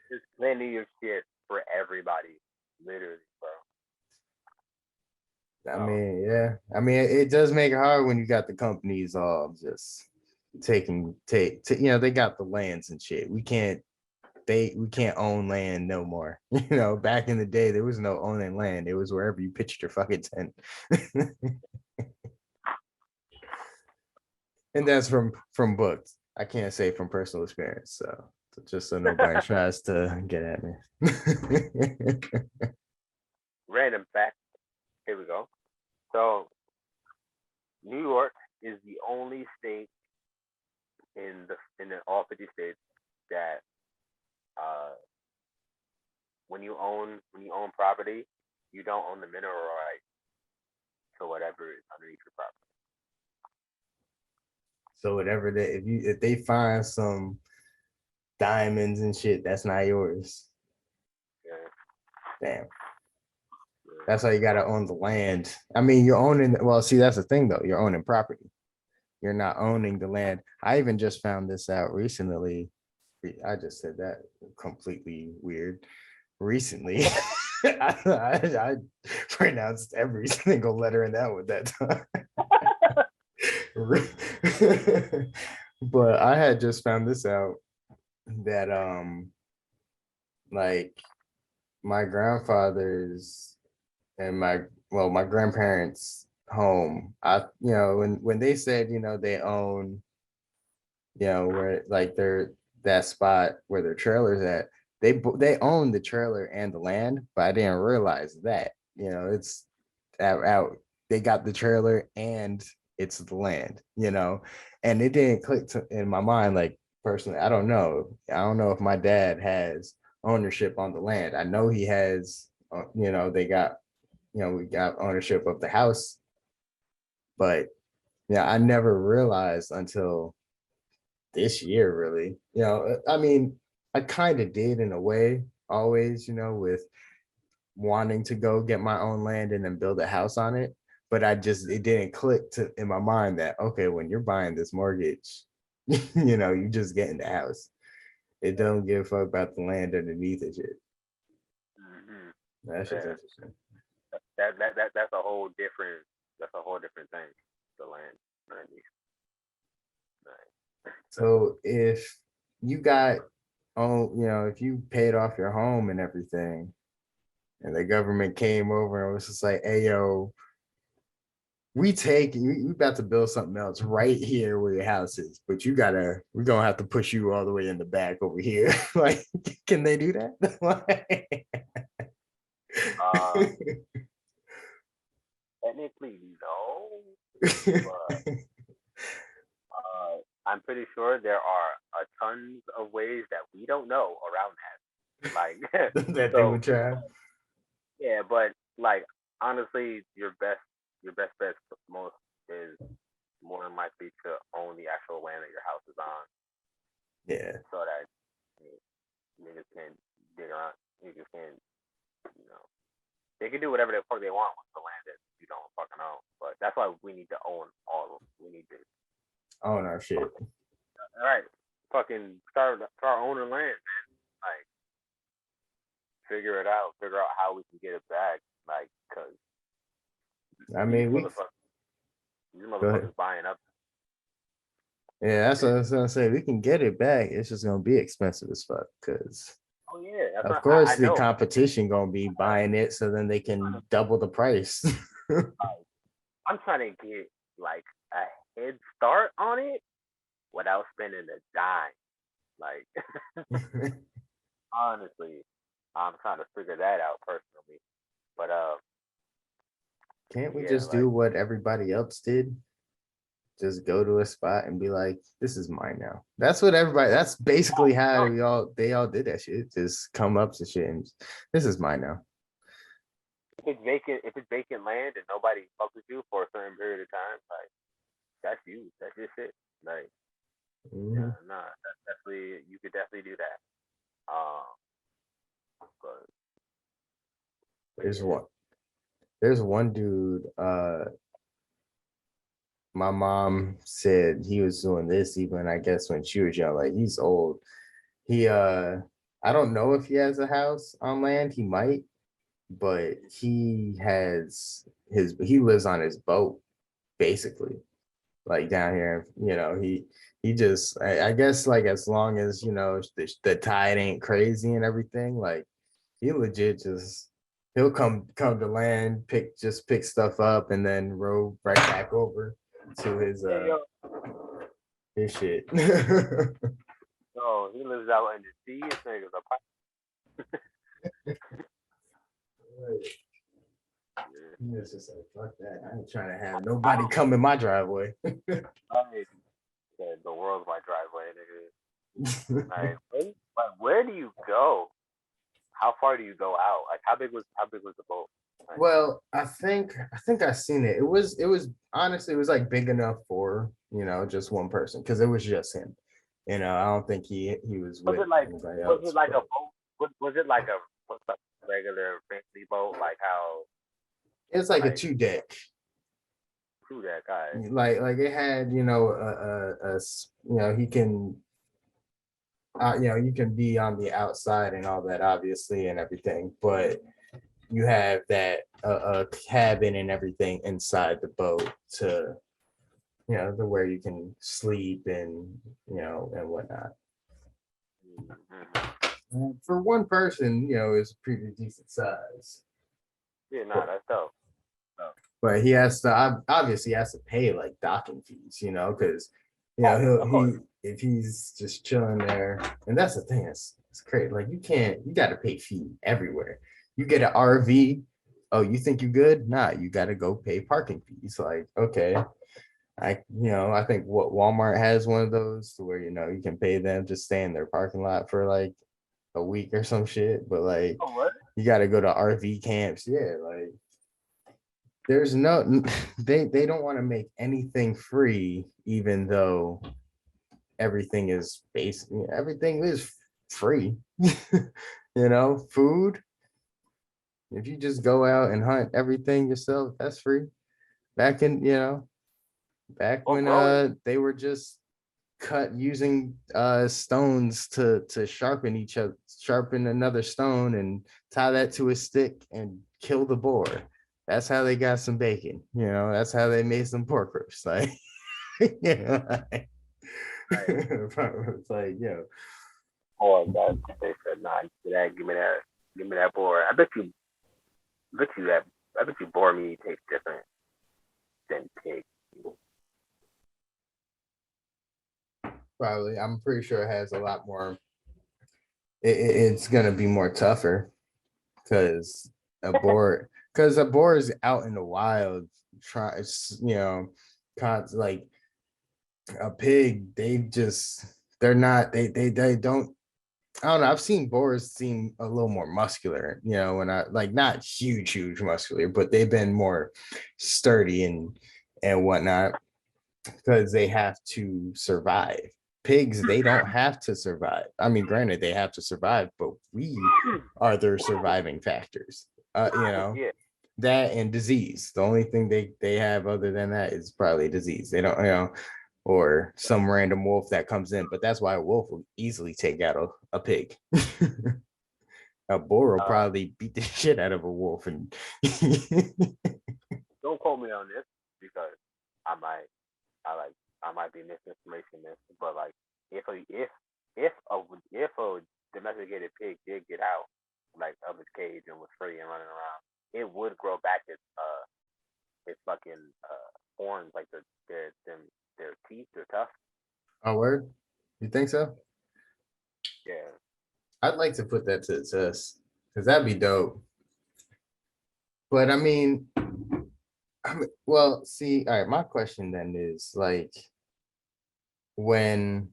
There's plenty of shit for everybody, literally, bro. yeah. I mean, it does make it hard when you got the companies all just they got the lands and shit. We can't own land no more. Back in the day, there was no owning land. It was wherever you pitched your fucking tent. And that's from books. I can't say from personal experience. So just so nobody tries to get at me. Random fact. Here we go. So, New York is the only state in all 50 states that when you own property, you don't own the mineral rights to whatever is underneath your property. So whatever if they find some diamonds and shit, that's not yours. Yeah. Damn. That's how you gotta own the land. I mean, you're owning. Well, see, that's the thing though. You're owning property. You're not owning the land. I even just found this out recently. I just said that completely weird. Recently, I pronounced every single letter in that with that time. But I had just found this out that like my grandfather's and my grandparents' home. When they said, they own, where like that spot where their trailer's at, they own the trailer and the land, but I didn't realize that. It's out. They got the trailer and it's the land, and it didn't click in my mind. Like, personally, I don't know. I don't know if my dad has ownership on the land. I know he has, they got, we got ownership of the house, but yeah, I never realized until this year, really. I mean, I kind of did in a way, always, with wanting to go get my own land and then build a house on it. But it didn't click in my mind that, okay, when you're buying this mortgage, you just getting the house. It don't give a fuck about the land underneath it. Shit. Mm-hmm. That's just interesting. That's a whole different thing. The land underneath. Right. So if you got, if you paid off your home and everything, and the government came over and was just like, hey, yo, we about to build something else right here where your house is, but we're gonna have to push you all the way in the back over here. Like, can they do that? Uh, technically, no. But I'm pretty sure there are tons of ways that we don't know around that. Like, That they so would try. yeah, but like honestly, your best bet most is more than likely to own the actual land that your house is on, Yeah. so that niggas can dig around. Niggas can, you know, they can do whatever the fuck they want with the land that you don't fucking own. But that's why we need to own all of them. We need to, Own our shit. all right, fucking start owning land, man. Like, figure it out. Figure out how we can get it back. Like, cause I these mean, these go ahead. motherfuckers buying up. Yeah, that's what I was gonna say. We can get it back. It's just gonna be expensive as fuck. Cause Oh yeah, that's of what course I the know. competition gonna be buying it, so then they can double the price. I'm trying to get like a head start on it without spending a dime. Like honestly, I'm trying to figure that out personally. But Can't we yeah, just like do what everybody else did? Just go to a spot and be like, "This is mine now." That's what everybody. That's basically how they all did that shit. Just come up to shit and this is mine now. if it's vacant land and nobody fucks with you for a certain period of time, like that's you. That's your shit. Like Mhm. yeah, nah, that's definitely you could definitely do that. Um, but There's yeah. one. There's one dude. My mom said he was doing this even I guess when she was young. Like he's old. He I don't know if he has a house on land. He might, but he lives on his boat basically. Like down here, he just I guess like as long as the tide ain't crazy and everything, like he legit just he'll come to land, pick stuff up and then row right back over to Yeah, yo, his shit. he lives out in the sea. This nigga's a pirate. He was just like, fuck that. I ain't trying to have nobody come in my driveway. I said the world's my driveway, nigga. Where do you go? How far do you go out? Like how big was the boat? Like, Well, I think I seen it. It was honestly it was like big enough for just one person because it was just him. I don't think he was was with it like anybody was it else. like a But boat? Was it like a what's a regular fancy boat? Like how it's like a like 2 deck. through that guy? Like it had he can you can be on the outside and all that obviously and everything, but you have that cabin and everything inside the boat to the where you can sleep and and whatnot. Mm-hmm. For one person, it's a pretty decent size. Yeah, nah, that's dope. But he has to obviously he has to pay like docking fees, because Of course. he if he's just chilling there, and that's the thing, it's crazy. Like you got to pay fee everywhere. You get an RV, oh, you think you good? Nah, you got to go pay parking fees. Like okay, I think what Walmart has one of those to where you can pay them to stay in their parking lot for like a week or some shit, but like Oh what? you got to go to RV camps. Yeah, like there's no they don't want to make anything free, even though everything is free. Food. If you just go out and hunt everything yourself, that's free. Back in, back Well, when growing. they were just cut using stones to sharpen another stone and tie that to a stick and kill the boar. That's how they got some bacon. That's how they made some pork ribs. Like, like, Right. it's like, Oh, that they said, nah, give me that board. I bet you boar meat tastes different than pig. probably. I'm pretty sure it has a lot more. It's gonna be more tougher because a boar, because a boar is out in the wild, try, like a pig. They're not. They don't. I don't know. I've seen boars seem a little more muscular, when I like not huge muscular, but they've been more sturdy and whatnot because they have to survive. Pigs, they don't have to survive. I mean, granted, they have to survive, but we are their surviving factors. Yeah. That and disease. The only thing they have other than that is probably disease. They don't, or some random wolf that comes in. But that's why a wolf will easily take out a pig. A boar will probably beat the shit out of a wolf and Don't quote me on this because I might I might be misinformation this, but like if a domesticated pig did get out like of its cage and was free and running around, it would grow back its fucking horns, like their teeth, their tusks. oh word. You think so? Yeah. I'd like to put that to the test because that'd be dope. But well, see, all right. My question then is like, when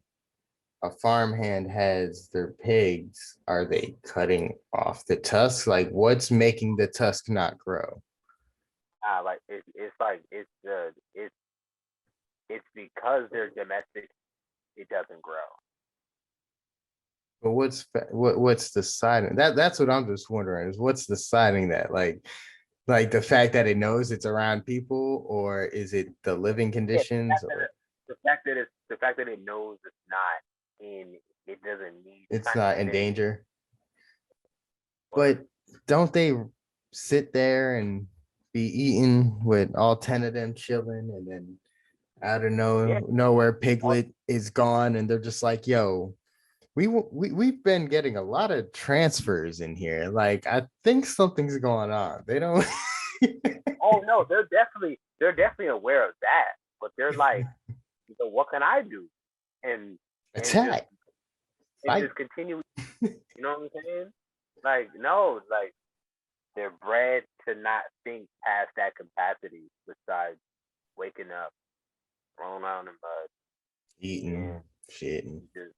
a farmhand has their pigs, are they cutting off the tusk? Like, what's making the tusk not grow? Like it's like it's because they're domestic, it doesn't grow. But what's deciding that? That's what I'm just wondering is what's deciding that? Like the fact that it knows it's around people, or is it the living Yeah, conditions, or the fact that it knows it's not in, it doesn't need, it's not in in danger. danger? But don't they sit there and be eaten with all 10 of them chilling, and then out of Yeah, nowhere Piglet is gone and they're just like, yo, we've been getting a lot of transfers in here. Like, I think something's going on. They don't oh no, they're definitely aware of that, but they're like, what can I do? And and just attack, and fight. just continue. You know what I'm saying? Like no, like they're bred to not think past that capacity. Besides waking up, rolling around in mud, Eating and shit and just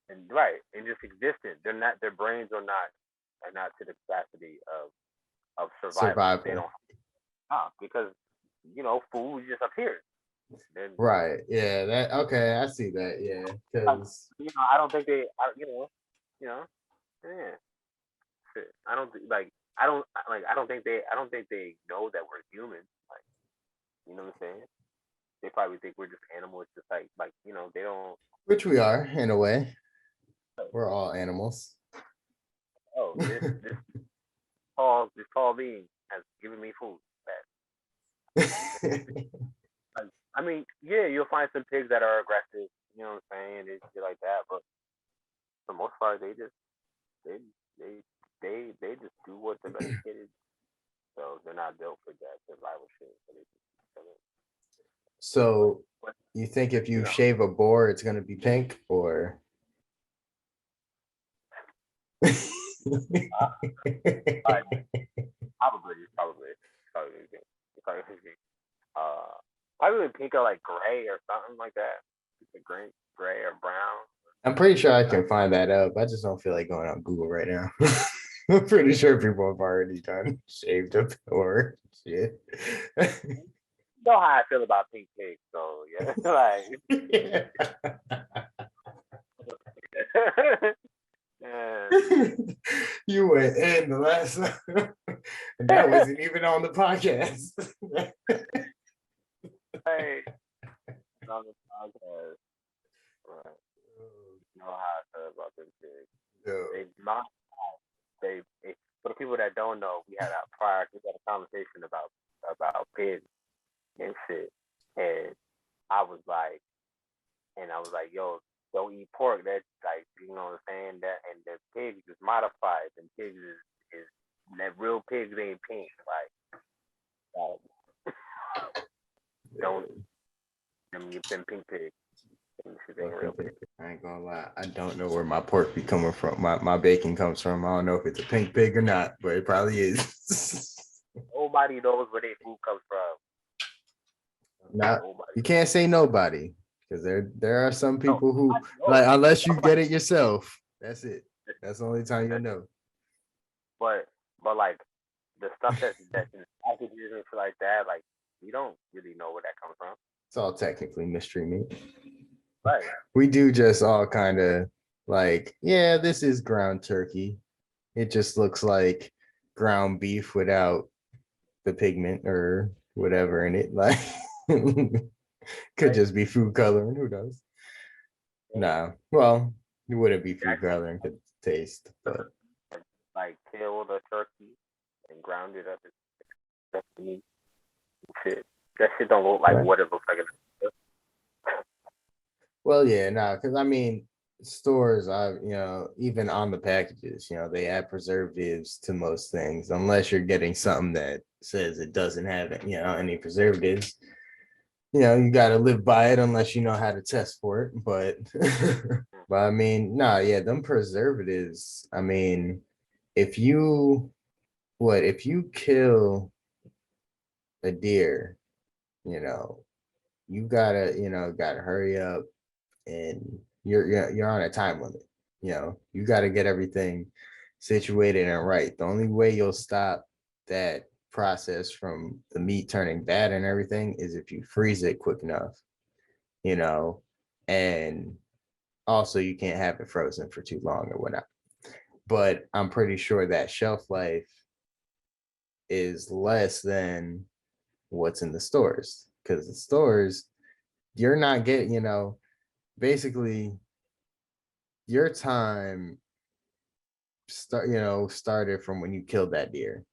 and right and just existing. They're not. Their brains are not to the capacity of survival. They survival. don't. Because food just appears. Then Right. Yeah. That okay. I see that. Yeah. Because I don't think they. You know, yeah. Shit. I don't like. I don't think they. I don't think they know that we're human. Like, you know what I'm saying? They probably think we're just animals. Just like they don't. which we are in a way. We're all animals. Oh, this tall being has given me food. Like, I mean, yeah, you'll find some pigs that are aggressive. You know what I'm saying? They shit like that, but for the most part, they they they just do what domesticated. So they're not built for that survival shit. So they just kill it. So But you think if you you know, shave a boar, it's gonna be pink, or uh, probably, uh, probably pink or like gray or something like that. Gray or brown. I'm pretty sure I can find that up. I just don't feel like going on Google right now. I'm pretty sure people have already done shaved up or shit. You know how I feel about pink pigs, so yeah, like. Yeah. You went in the last and that wasn't even on the podcast. Hey, on the podcast. Right. You know how I feel about them pigs. No. For the people that don't know, we had a conversation about pigs and shit, and I was like, yo, don't eat pork. That's like, you know what I'm saying? That and the pigs is modified, and pigs is that real pigs ain't pink. Like don't them pink pigs. This shit ain't real big. I ain't gonna lie. I don't know where my pork be coming from. My bacon comes from. I don't know if it's a pink pig or not, but it probably is. Nobody knows where their food comes from. Not, Nobody. you can't say nobody because there are some people who I know. like unless you get it yourself. That's it. That's the only time you know. But like the stuff that's in packages and shit like that, like we don't really know where that comes from. It's all technically mystery meat. Right. We do just all kind of like, yeah, this is ground turkey. It just looks like ground beef without the pigment or whatever in it. Like could just be food coloring. Who knows? Nah. Well, it wouldn't be food coloring to taste, but Like killed a turkey and ground it up as meat. Shit. That shit don't look like Right. what it looks like. well, yeah, nah, because I mean, stores, even on the packages, they add preservatives to most things, unless you're getting something that says it doesn't have, any preservatives. You got to live by it unless you know how to test for it. But, but I mean, nah, yeah, them preservatives. I mean, if you kill a deer, you gotta hurry up and you're on a time limit. You got to get everything situated and right. The only way you'll stop that process from the meat turning bad and everything is if you freeze it quick enough, and also you can't have it frozen for too long or whatnot. But I'm pretty sure that shelf life is less than what's in the stores, because the stores, you're not getting, basically your time started from when you killed that deer,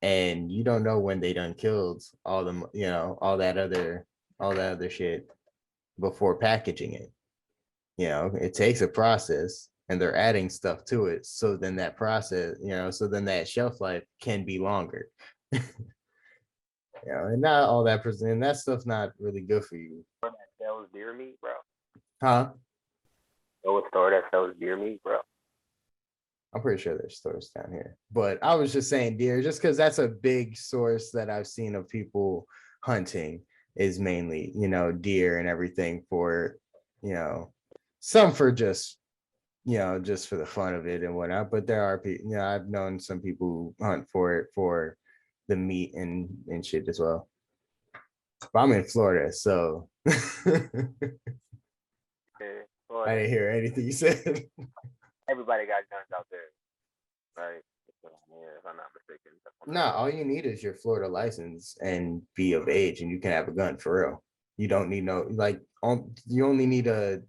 and you don't know when they done killed all them, all that other shit before packaging it. It takes a process and they're adding stuff to it, so then that process, so then that shelf life can be longer. And not all that and that stuff's not really good for you. That sells deer meat, bro. Huh? Know a store that sells deer meat, bro. I'm pretty sure there's stores down here, but I was just saying deer just because that's a big source that I've seen of people hunting, is mainly, deer and everything for, some for just, just for the fun of it and whatnot. But there are people, I've known some people who hunt for it for the meat and shit as well. But I'm in Florida, so Yeah, I didn't hear anything you said. everybody got guns out there, right? Yeah, if I'm not mistaken. No, all you need is your Florida license and be of age, and you can have a gun for real. You don't need you only need a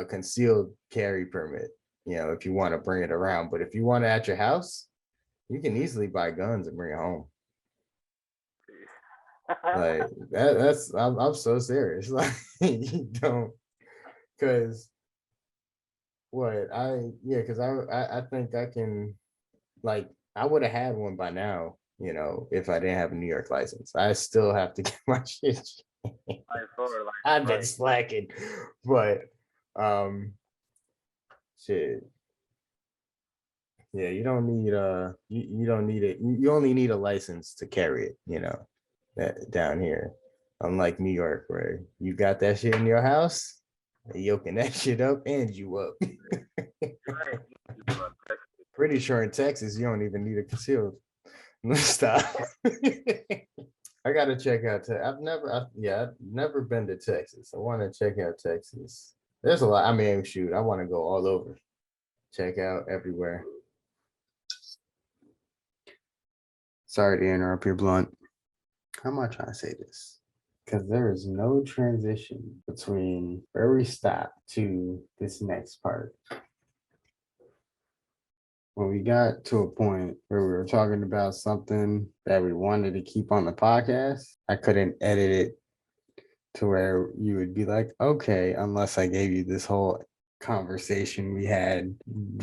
concealed carry permit, if you want to bring it around. But if you want it at your house, you can easily buy guns and bring it home. Like that's I'm so serious. Like you don't, because because I think I can, like, I would have had one by now, if I didn't have a New York license. I still have to get my shit. I've been slacking, but shit. Yeah, you don't need you don't need it. You only need a license to carry it, that down here. Unlike New York, where you got that shit in your house, they yoking that shit up and you up. Pretty sure in Texas you don't even need a concealed. Stop. I gotta check out. I've never been to Texas. I want to check out Texas. There's a lot. I mean, shoot, I want to go all over. Check out everywhere. Sorry to interrupt your blunt. How am I trying to say this? Because there is no transition between where we stop to this next part. When we got to a point where we were talking about something that we wanted to keep on the podcast, I couldn't edit it to where you would be like, okay, unless I gave you this whole conversation we had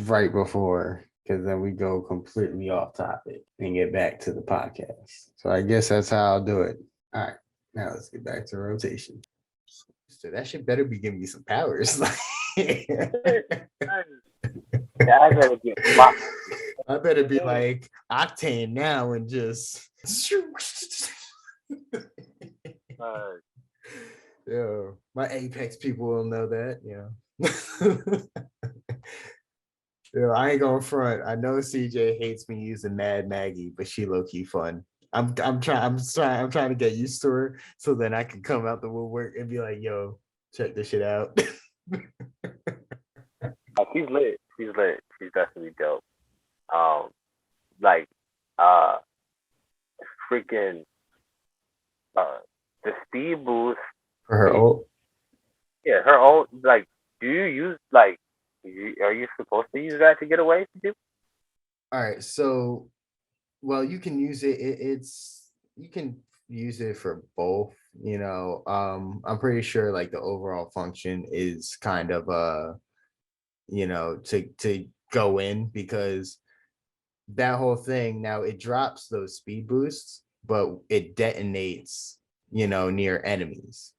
right before, because then we go completely off topic and get back to the podcast. So I guess that's how I'll do it. All right, now let's get back to rotation. That shit better be giving me some powers. Yeah, I better get my I better be like Octane now and just. uh, Yo, my Apex people will know that. Yo, I ain't going front. I know CJ hates me using Mad Maggie, but she low key fun. I'm trying to get used to her so then I can come out the woodwork and be like, yo, check this shit out. she's lit. She's lit. She's definitely dope. Um, like uh, freaking the speed boost. For her ult. Yeah, her own. Like, do you use like? Are you supposed to use that to get away from people? All right, so well, you can use it. You can use it for both. I'm pretty sure like the overall function is kind of to go in because that whole thing now it drops those speed boosts, but it detonates, near enemies,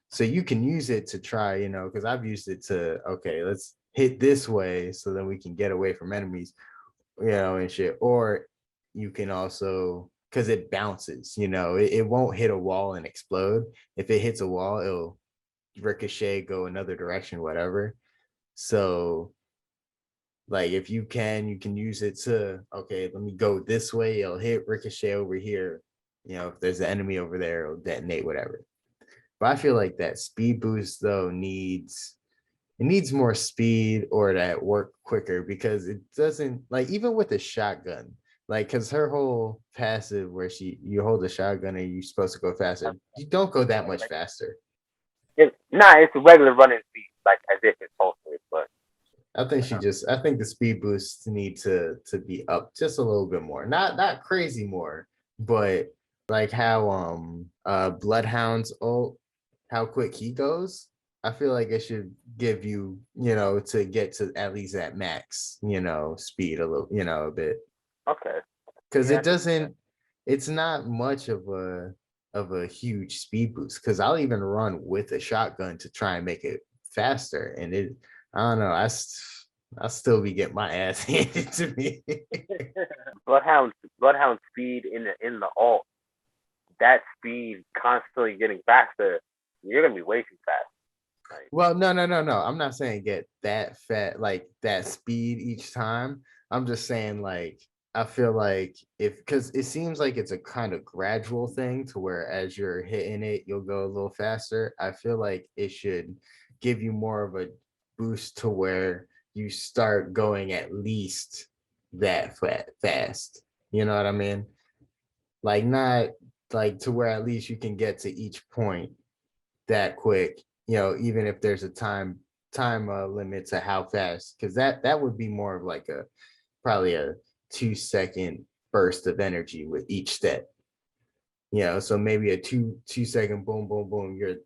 so you can use it to try, because I've used it to, okay, let's hit this way so then we can get away from enemies, and shit. Or you can also, because it bounces, it won't hit a wall and explode. If it hits a wall, it'll ricochet, go another direction, whatever. So like if you can use it to, okay, let me go this way, it'll hit ricochet over here. If there's an enemy over there, it'll detonate, whatever. But I feel like that speed boost though needs more speed or that work quicker because it doesn't, like, even with the shotgun, like, because her whole passive where you hold the shotgun and you're supposed to go faster, you don't go that much faster. It's a regular running speed, like as if it's posted, but I think the speed boosts need to be up just a little bit more. Not crazy more, but like how Bloodhound's ult, how quick he goes. I feel like it should give you, to get to at least at max, speed a little, a bit. okay. Because Yeah. it's not much of a huge speed boost. Because I'll even run with a shotgun to try and make it faster, and I don't know, I still be getting my ass handed to me. Bloodhound speed in the alt. That speed constantly getting faster. You're gonna be way too fast. Like, Well, no. I'm not saying get that fat, like that speed each time. I'm just saying, like, I feel like because it seems like it's a kind of gradual thing to where as you're hitting it, you'll go a little faster. I feel like it should give you more of a boost to where you start going at least that fast. You know what I mean? Like, not like to where at least you can get to each point that quick, even if there's a time limit to how fast, because that would be more of like probably a 2 second burst of energy with each step. So maybe a 2 second boom boom boom. You're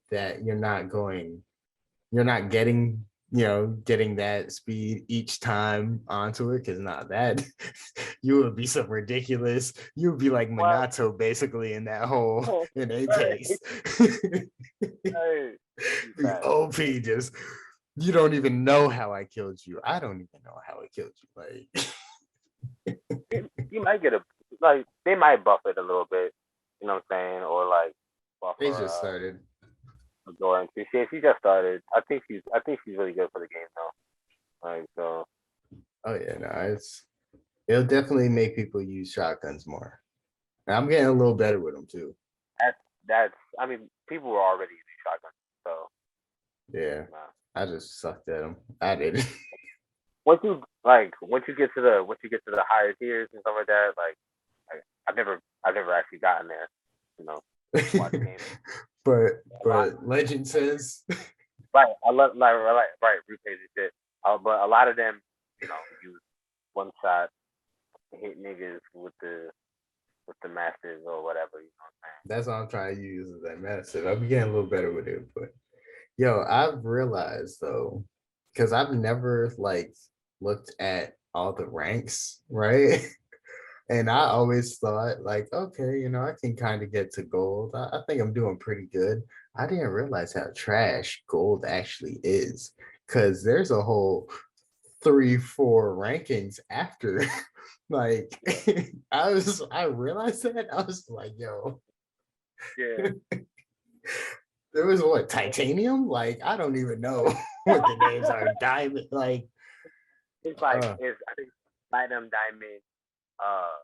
not getting that speed each time onto it, because not that you would be some ridiculous. You would be like what? Minato basically in that whole in Right. Apex. Hey, Be OP, just you don't even know how I killed you. I don't even know how I killed you. Like you might get they might buff it a little bit. You know what I'm saying? Or like buff they her just started. Doran. She just started. I think she's really good for the game though. Like so. Oh yeah, no, it'll definitely make people use shotguns more. And I'm getting a little better with them too. That's. I mean, people were already using shotguns, so Yeah, nah. I just sucked at them. I did. Once you get to the higher tiers and stuff like that, like I've never actually gotten there. You know, watch games. but legend says Right, I love right replays and shit. But a lot of them, use one shot hit niggas with the masters or whatever. You know what I'm that's what I'm trying to use is that massive. I'm getting a little better with it, but yo, I've realized though, because I've never like looked at all the ranks, right? And I always thought like, okay, I can kind of get to gold. I think I'm doing pretty good. I didn't realize how trash gold actually is, because there's a whole 3, 4 rankings after. Like I realized that I was like, yo, Yeah, there was what titanium? Like I don't even know what the names are. Diamond, like it's like uh, it's I think platinum diamond, uh,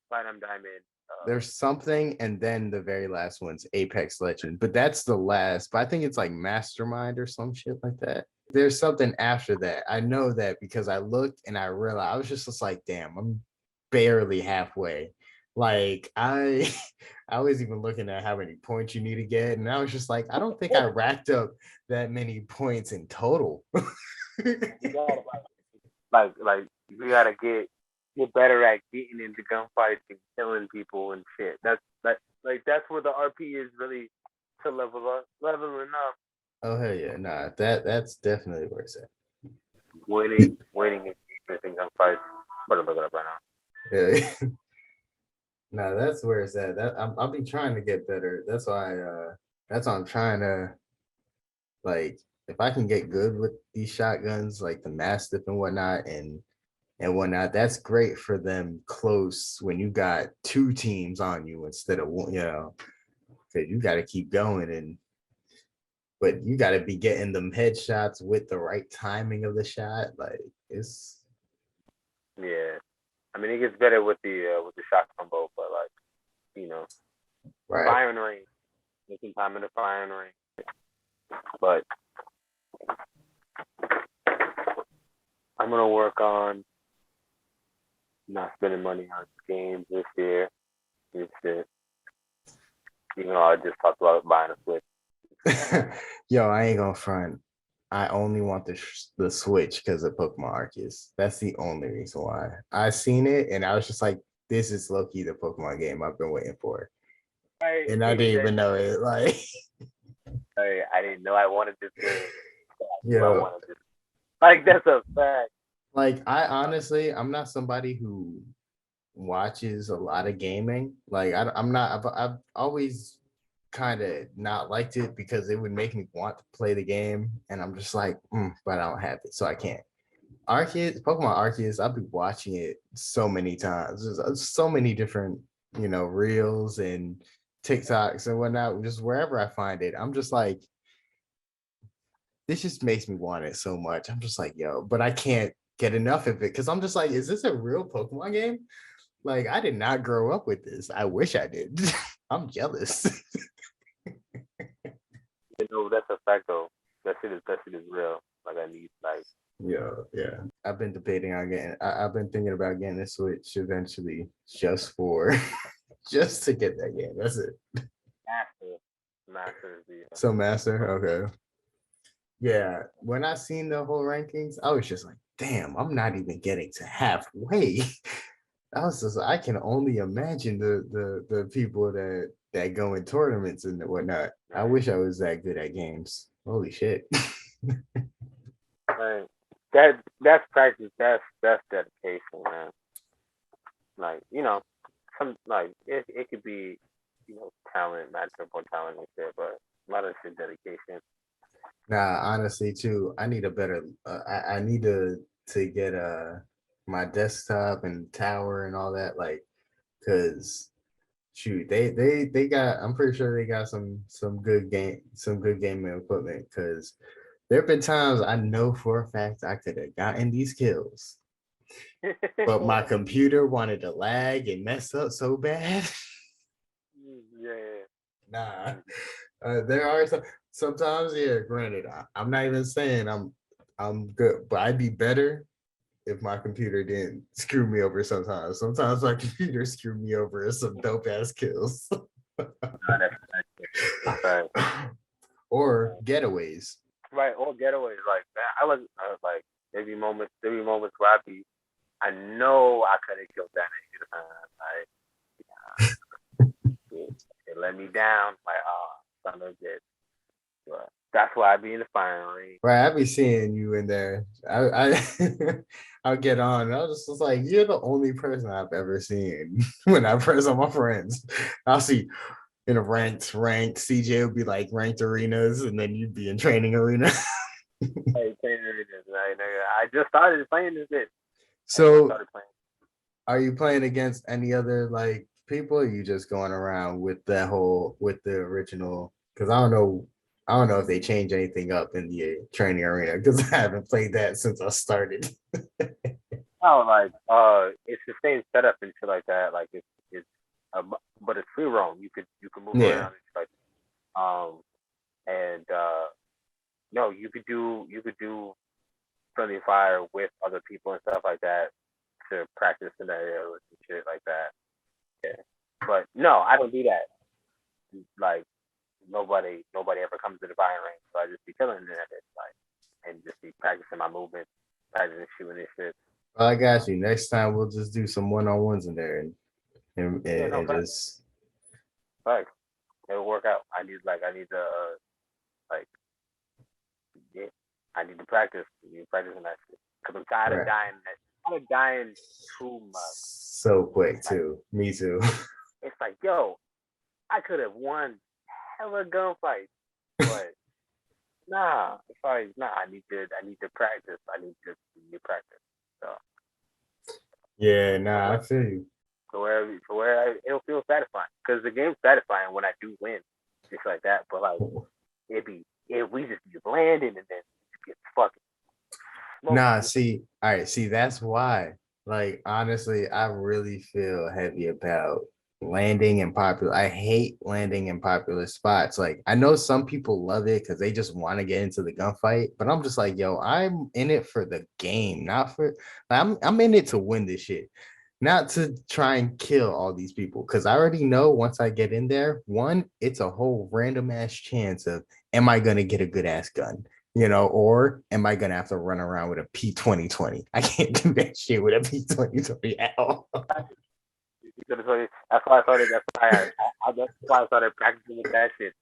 platinum diamond. there's something, and then the very last one's Apex Legend, but that's the last. But I think it's like Mastermind or some shit like that. There's something after that. I know that because I looked and I realized I was just like, damn, I'm barely halfway. Like I I was even looking at how many points you need to get, and I was just like, I don't think I racked up that many points in total. You gotta like you gotta get better at getting into gunfights and killing people and shit. That's where the RP is really to leveling up, Oh hell yeah, nah, that's definitely where it's at. winning in gunfights. Better look it up right now. Yeah. No, that's where it's at. I'll be trying to get better. That's why I'm trying to like if I can get good with these shotguns, like the Mastiff and whatnot, and whatnot, that's great for them close when you got 2 teams on you instead of one, because you got to keep going but you got to be getting them headshots with the right timing of the shot. Like it's Yeah, I mean it gets better with the shot combo, but like right. firing range, making time in the firing range. But I'm gonna work on not spending money on games this year. It's just, I just talked about buying a Switch. Yo, I ain't gonna front. I only want the Switch because of Pokemon Arceus. That's the only reason why. I seen it and I was just like, this is low key the Pokemon game I've been waiting for. And I didn't even know it. Like, I didn't know I wanted this game. I yeah. wanted this. Like that's a fact. Like I honestly, I'm not somebody who watches a lot of gaming. Like I'm not. I've always kind of not liked it because it would make me want to play the game, and I'm just like, but I don't have it, so I can't. Arceus, Pokemon Arceus, I've been watching it so many times. There's so many different, reels and TikToks and whatnot. Just wherever I find it, I'm just like, this just makes me want it so much. I'm just like, yo, but I can't get enough of it because I'm just like, is this a real Pokemon game? Like, I did not grow up with this. I wish I did. I'm jealous. That's a fact though. That shit is real. Like I need like. Yeah. I've been debating on getting. I've been thinking about getting a Switch eventually, just just to get that game. That's it. Master is the. So master, okay. Yeah, when I seen the whole rankings, I was just like, damn, I'm not even getting to halfway. I was just, I can only imagine the people that go in tournaments and whatnot. I wish I was that good at games. Holy shit. Right. That's practice. That's dedication, man. Like some like it could be talent, matchup or talent and shit, but a lot of shit dedication. Nah, honestly, too, I need a better. I need to get my desktop and tower and all that, like, cause shoot, they got. I'm pretty sure they got some good gaming equipment. Cause there have been times I know for a fact I could have gotten these kills, but my computer wanted to lag and mess up so bad. Yeah. Nah, there are sometimes. Yeah, granted, I'm not even saying I'm good, but I'd be better if my computer didn't screw me over sometimes. Sometimes my computer screwed me over in some dope ass kills. That's right. Or getaways. Right, or getaways like that. I was like there'd be moments where I know I could have killed that nigga. Like it let me down. Like son of a bitch. But that's why I be in the firing range. Right, I be seeing you in there. I'll get on. I was just like, you're the only person I've ever seen when I press on my friends. I'll see in a ranked. CJ would be like ranked arenas, and then you'd be in training arena. Hey, playing this, right, nigga. I just started playing this bit. So, Started playing. are you playing against any other like people? Or are you just going around with with the original? Because I don't know if they change anything up in the training arena because I haven't played that since I started. Oh, like it's the same setup and shit like that. Like it's but it's free roam. You can move Yeah, around and shit like and no, you could do friendly fire with other people and stuff like that to practice scenarios and shit like that. Yeah, but no, I don't do that. Like nobody ever comes to the firing range, so I just be chilling in that bitch, like, and just be practicing my movements, practicing shooting and shit. well, I got you. Next time we'll just do some one-on-ones in there Yeah, no and facts. just Facts. It'll work out. I need to like yeah, I need to practice. I need to practice on that shit. Cause I'm tired of right. dying. I'm tired of dying too much. So quick Like too. Me too. it's like, yo, I could have won hella gunfights, but nah, it's like nah. I need to practice. I need to practice. So Yeah, so nah, I where feel you. it'll feel satisfying because the game's satisfying when I do win, just like that. But like if we just be landing and then get fucking smoked. Nah, see, all right, see, that's why. Like, honestly, I really feel heavy about landing in popular. I hate landing in popular spots. Like, I know some people love it because they just want to get into the gunfight, but I'm just like, yo, I'm in it for the game, not for. I'm in it to win this shit, not to try and kill all these people. Because I already know once I get in there, one, it's a whole random ass chance of, am I gonna get a good ass gun? Or am I gonna have to run around with a P2020? I can't do that shit with a P2020 at all. That's why I started. That's why I started practicing with that shit,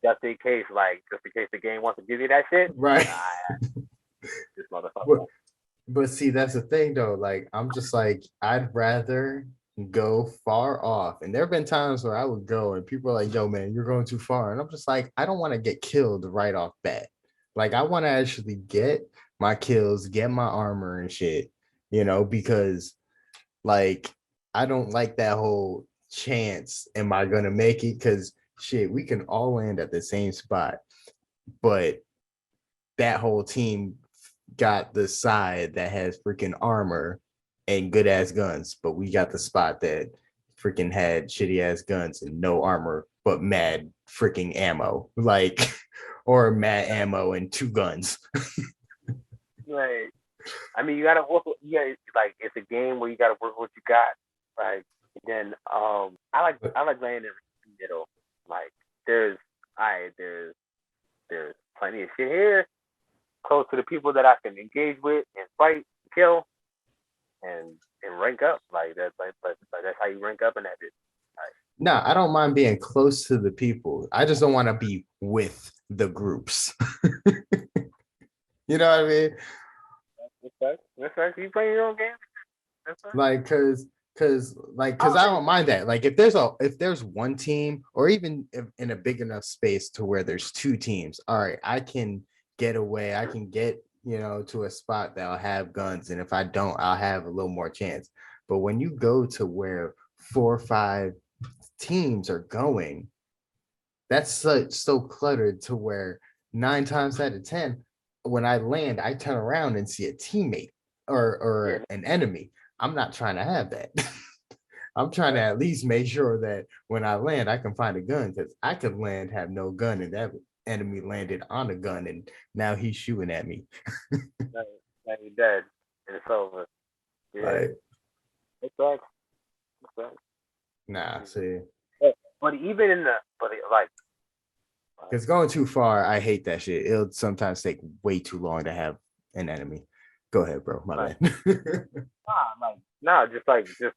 just in case the game wants to give you that shit. Right. This motherfucker. But see, that's the thing though. Like, I'm just like, I'd rather go far off. And there have been times where I would go and people are like, yo, man, you're going too far. And I'm just like, I don't want to get killed right off bat. Like, I want to actually get my kills, get my armor and shit, because like I don't like that whole chance. Am I gonna make it? Because shit, we can all land at the same spot, but that whole team got the side that has freaking armor and good ass guns, but we got the spot that freaking had shitty ass guns and no armor, but mad freaking ammo, like, or mad ammo and two guns. Like, I mean, you gotta work. Like it's a game where you gotta work with what you got. Like then, I like playing in the middle. Like there's plenty of shit here close to the people that I can engage with and fight, kill, and rank up. Like that's how you rank up in that bitch. Like, No, I don't mind being close to the people. I just don't want to be with the groups. You know what I mean? that's right. You play your own game. That's right. Like, cause I don't mind that. Like, if there's one team, or even if in a big enough space to where there's two teams, all right, I can get away. I can get to a spot that'll have guns, and if I don't, I'll have a little more chance. But when you go to where 4 or 5 teams are going, that's so cluttered to where 9 times out of 10, when I land, I turn around and see a teammate Yeah, or an enemy. I'm not trying to have that. I'm trying to at least make sure that when I land, I can find a gun, because I could land, have no gun, and that enemy landed on a gun, and now he's shooting at me. like you're dead and it's over. Yeah, Like, it sucks. It sucks. nah, see, But even in the like because going too far, I hate that shit. It'll sometimes take way too long to have an enemy. Go ahead, bro. My like bad. just like just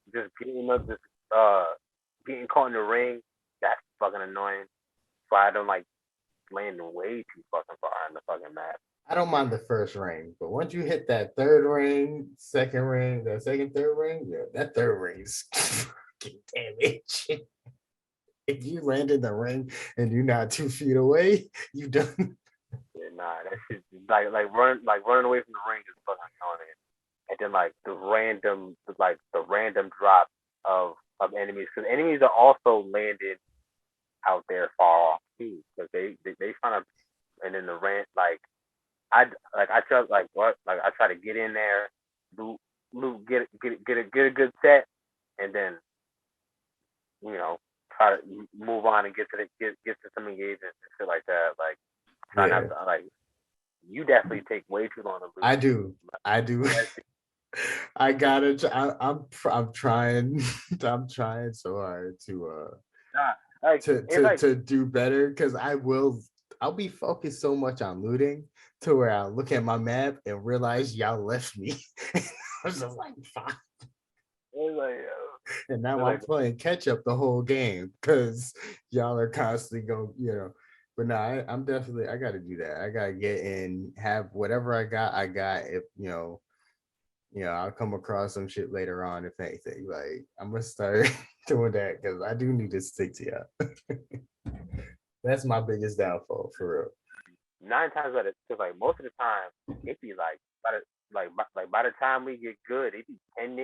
getting caught in the ring. That's fucking annoying. So I don't like landing way too fucking far on the fucking map. I don't mind the first ring, but once you hit that third ring, second ring, that second, third ring, yeah, that third ring is fucking damage. if you land in the ring and you're not 2 feet away, you done. Yeah, nah, that shit running away from the ring is fucking annoying. And then the random drop of enemies, because enemies are also landing out there far off too, because they trying to, and then the rant I try I try to get in there, get a good set, and then try to move on and get to some engagement and shit like that. Like try not to you definitely take way too long to lose. I do. I gotta. I'm trying. I'm trying so hard to to do better because I'll be focused so much on looting to where I look at my map and realize y'all left me. I was just like, fuck. And now I'm playing catch up the whole game because y'all are constantly going, But no, I'm definitely, I got to do that. I got to get in, have whatever I got. If, I'll come across some shit later on, if anything. Like, I'm going to start doing that because I do need to stick to y'all. That's my biggest downfall, for real. 9 times out of, because like most of the time, it be like, by the time we get good, it be 10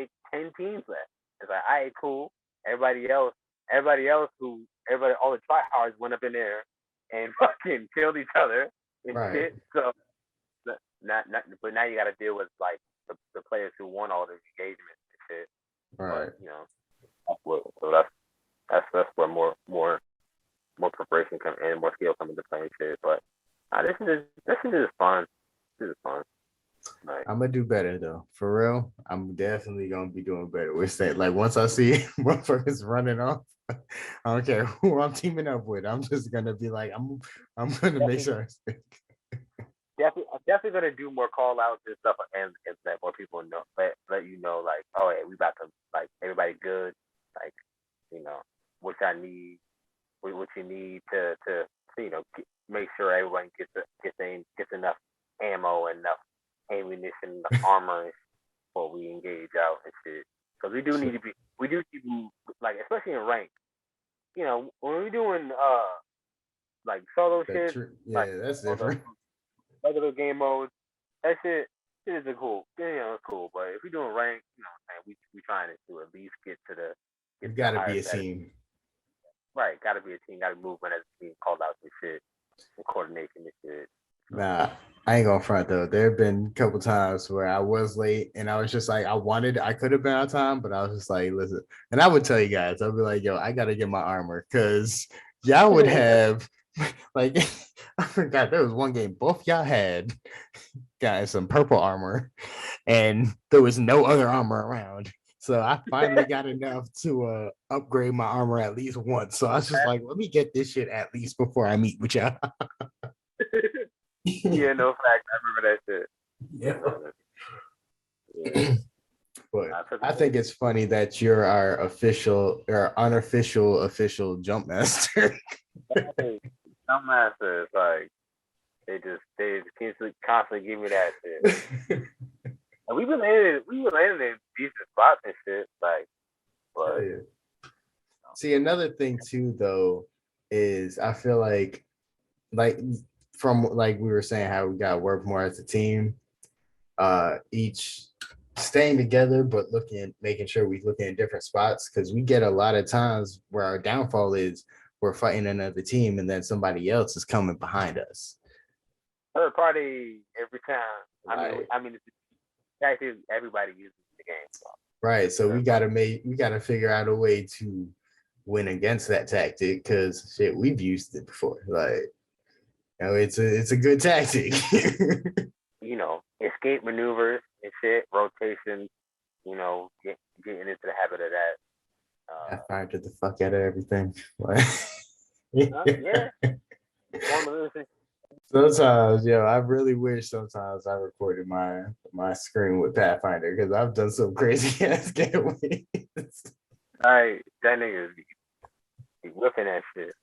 teams left. It's like, all right, cool. Everybody else, all the tryhards went up in there and fucking killed each other and shit. So, but now you got to deal with like the players who won all the engagements and shit. Right. But, that's where more preparation comes and more skill comes into play and shit. But this is fun. This is fun. Right. I'm gonna do better though, for real. I'm definitely gonna be doing better. With that, like once I see motherfuckers running off, I don't care who I'm teaming up with. I'm just gonna be like, I'm gonna make sure I stick. I'm definitely gonna do more call outs and stuff, and let more people know, let you know, like, oh hey, we about to, like, everybody good, like, what I need, what you need to make sure everyone gets enough ammo, enough ammunition, enough armor before we engage out and shit. Because we do need to be, like, especially in rank. When we're doing like solo shit, that's different. Regular game modes, that shit is cool. It's cool. But if we're doing rank, we trying to at least get to the. You gotta be a team. Right, gotta be a team. Gotta move when as a team, called out some shit, and coordination and shit. Nah, I ain't gonna front though. There have been a couple times where I was late and I was just like, I could have been on time, but I was just like, listen. And I would tell you guys, I'll be like, yo, I gotta get my armor because y'all would have like, I forgot there was one game both y'all had guys some purple armor and there was no other armor around. So I finally got enough to upgrade my armor at least once. So I was just like, let me get this shit at least before I meet with y'all. Yeah, no fact. I remember that shit. Yeah. But I think it's funny that you're our unofficial jump master. Jump master is like they constantly give me that shit. And we've been landing in decent spots and shit. Like, but see, another thing too, though, is I feel like from like we were saying how we gotta work more as a team, each staying together but making sure we look in different spots, because we get a lot of times where our downfall is we're fighting another team and then somebody else is coming behind us. Third party every time. I mean it's actually everybody uses the game. So. Right. So we gotta figure out a way to win against that tactic, because shit, we've used it before. Like, it's a good tactic. Escape maneuvers and shit, rotations, getting into the habit of that. I fired the fuck out of everything. Yeah. Sometimes, I really wish sometimes I recorded my screen with Pathfinder, because I've done some crazy ass gameways. Right, that nigga be whipping that shit.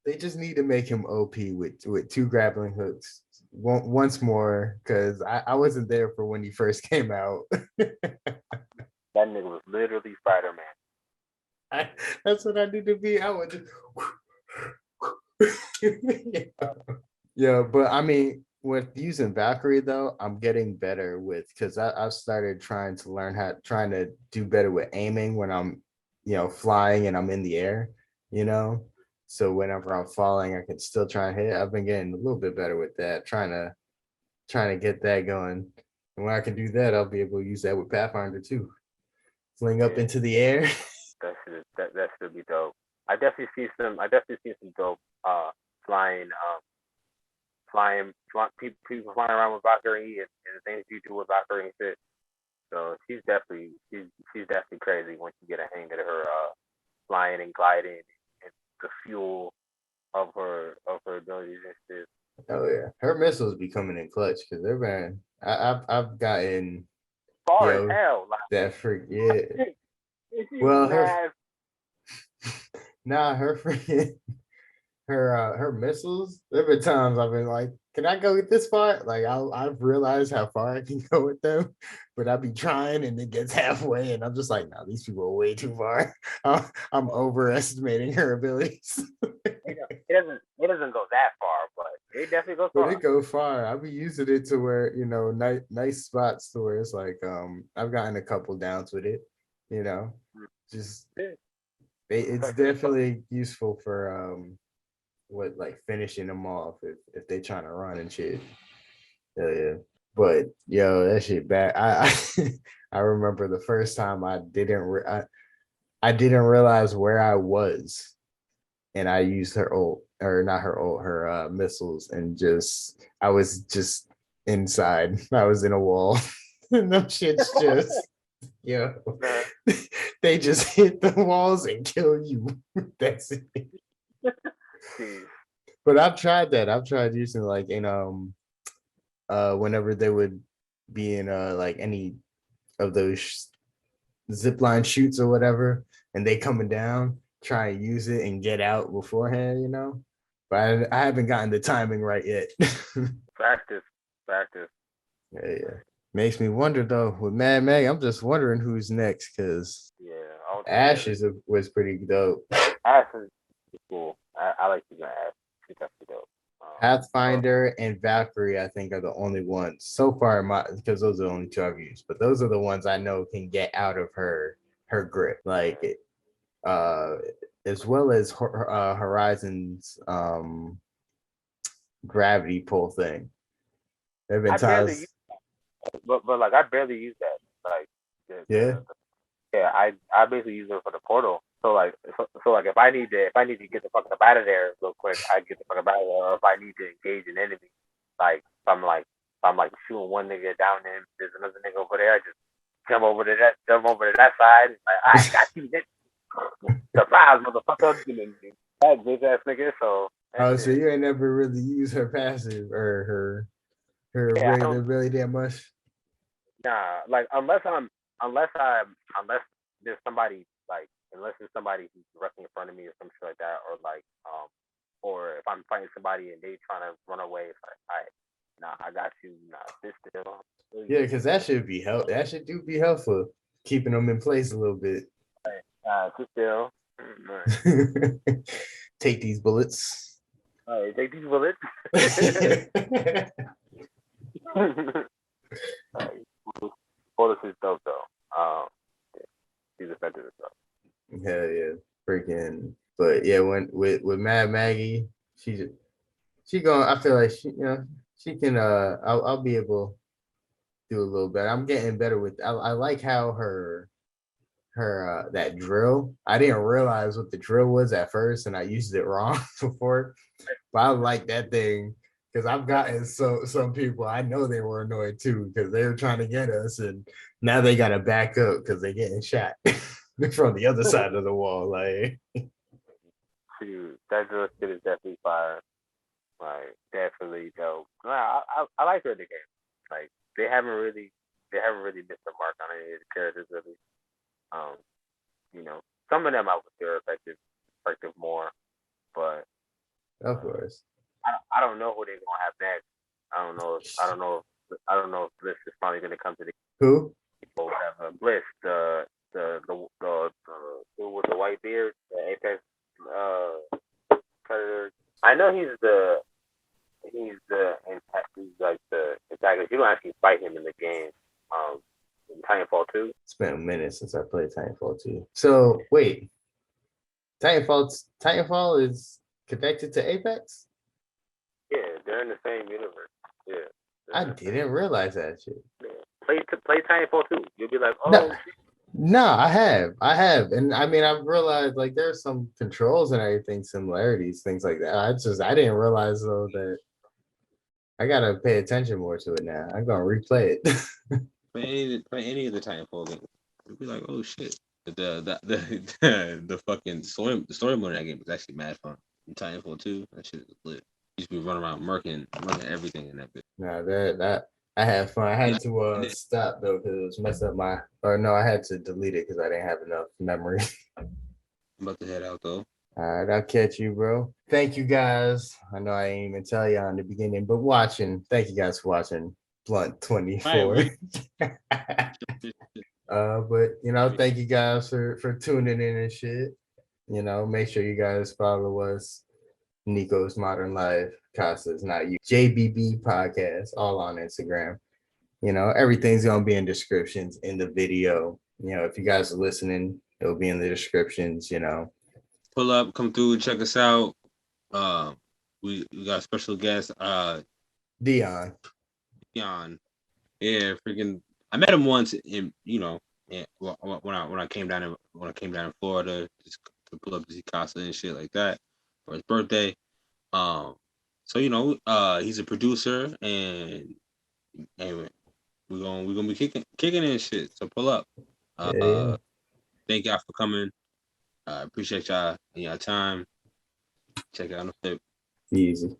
They just need to make him OP with 2 grappling hooks once more, because I wasn't there for when he first came out. That nigga was literally Spider-Man. That's what I need to be. I would just yeah, but I mean, with using Valkyrie though, I'm getting better with because I've started trying to learn trying to do better with aiming when I'm, flying and I'm in the air, you know. So whenever I'm falling, I can still try and hit. I've been getting a little bit better with that, trying to get that going. And when I can do that, I'll be able to use that with Pathfinder too. Fling up Yeah, into the air. that should be dope. I definitely see some dope flying people flying around with Valkyrie and the things you do with Valkyrie and shit. So she's definitely crazy once you get a hang of her flying and gliding and the fuel of her abilities and shit. Oh yeah, her missiles be coming in clutch because they're been. I've gotten Far as yo hell, like that freak yeah. she's Well, mad. her freaking her missiles. There been times I've been like, can I go this far? Like I've realized how far I can go with them, but I be trying and it gets halfway, and I'm just like, no, these people are way too far. I'm overestimating her abilities. It doesn't go that far, but it definitely goes But far. it go far. I'll be using it to where, nice spots to where it's like I've gotten a couple downs with it, you know. Just Yeah. it's definitely useful for what like finishing them off if they trying to run and shit. Hell yeah. But yo, that shit bad. I remember the first time I didn't realize where I was, and I used her ult, or not her ult, her missiles, and I was just inside. I was in a wall. And them shits just yeah. Man, They just hit the walls and kill you. That's it. jeez. But I've tried that. I've tried using like in whenever they would be in like any of those zip line shoots or whatever, and they coming down, try and use it and get out beforehand, But I haven't gotten the timing right yet. Practice, practice. Yeah. Makes me wonder though with Mad Mag. I'm just wondering who's next because Yeah, Ash was pretty dope. Ash is cool. I like using Ash. She's definitely dope. Pathfinder and Valkyrie, I think, are the only ones so far. Because those are the only two I've used, but those are the ones I know can get out of her grip, like uh, as well as Horizon's gravity pull thing. There've been I barely times, use, but like I barely use that. Like, yeah, yeah, I basically use it for the portal. So like if I need to get the fuck up out of there real quick, I get the fuck up out of there. Or if I need to engage an enemy, like if I'm shooting one nigga down and there's another nigga over there, I just jump over to that side. Like I got you, nigga. Surprise, motherfucker! That bitch ass nigga. So oh, that's so it. you ain't never really used her passive or her Yeah, I regular don't. really that much. Nah, like unless there's somebody unless there's somebody who's directly in front of me or some shit like that, or if I'm fighting somebody and they trying to run away, it's like, all right, nah, I got you. Nah, this still. Yeah, because that should be help. That should be helpful, keeping them in place a little bit. Sit still. Right. Take these bullets. All right, take these bullets. Alright, Bullets is dope though. Yeah, she's effective as well. Hell yeah, freaking. But yeah, when with Mad Maggie, she going. I feel like she can. I'll be able to do a little better. I'm getting better with. I like how her that drill. I didn't realize what the drill was at first, and I used it wrong before. But I like that thing because I've gotten some people I know they were annoyed too because they were trying to get us, and now they got to back up because they're getting shot from the other side of the wall. Like, Shoot, that girl shit is definitely fire. Like definitely dope. I like her in the game. Like they haven't really missed the mark on any of the characters really. Um, you know, some of them I would consider effective more, but of course, I don't know who they're gonna have next. I don't know if Bliss is finally gonna come to the who? people. Bliss, the dude with the white beard. know he's like the antagonist. You don't actually fight him in the game. In Titanfall 2. It's been a minute since I played Titanfall 2. So wait, Titanfall is connected to Apex? Yeah, they're in the same universe. Yeah. I didn't realize that shit. Yeah. Play Titanfall 2. You'll be like, oh, No. No, I have, and I mean, I've realized like there's some controls and everything, similarities, things like that. I didn't realize though that I gotta pay attention more to it now. I'm gonna replay it. Play any of the Titanfall games. You'll be like, oh shit. The fucking story mode of that game was actually mad fun. In Titanfall 2, that shit is lit. You used to be running around murking everything in that bit. Nah, that I had fun. I had to stop though because it was messing up my. Or no, I had to delete it because I didn't have enough memory. I'm about to head out though. All right, I'll catch you, bro. Thank you guys. I know I ain't even tell y'all in the beginning, but thank you guys for watching Blunt 24. Right, But thank you guys for tuning in and shit. Make sure you guys follow us. Nico's Modern Life, Casa's Not You, JBB Podcast, all on Instagram. Everything's gonna be in descriptions in the video. If you guys are listening, it'll be in the descriptions. Pull up, come through, check us out. We got a special guest, Dion. Yeah, freaking. I met him once in when I came down in Florida just to pull up to see Casa and shit like that for his birthday. So he's a producer and we're gonna be kicking in shit. So pull up. Yeah. Thank y'all for coming. Appreciate y'all and y'all time. Check it out on the flip. Easy.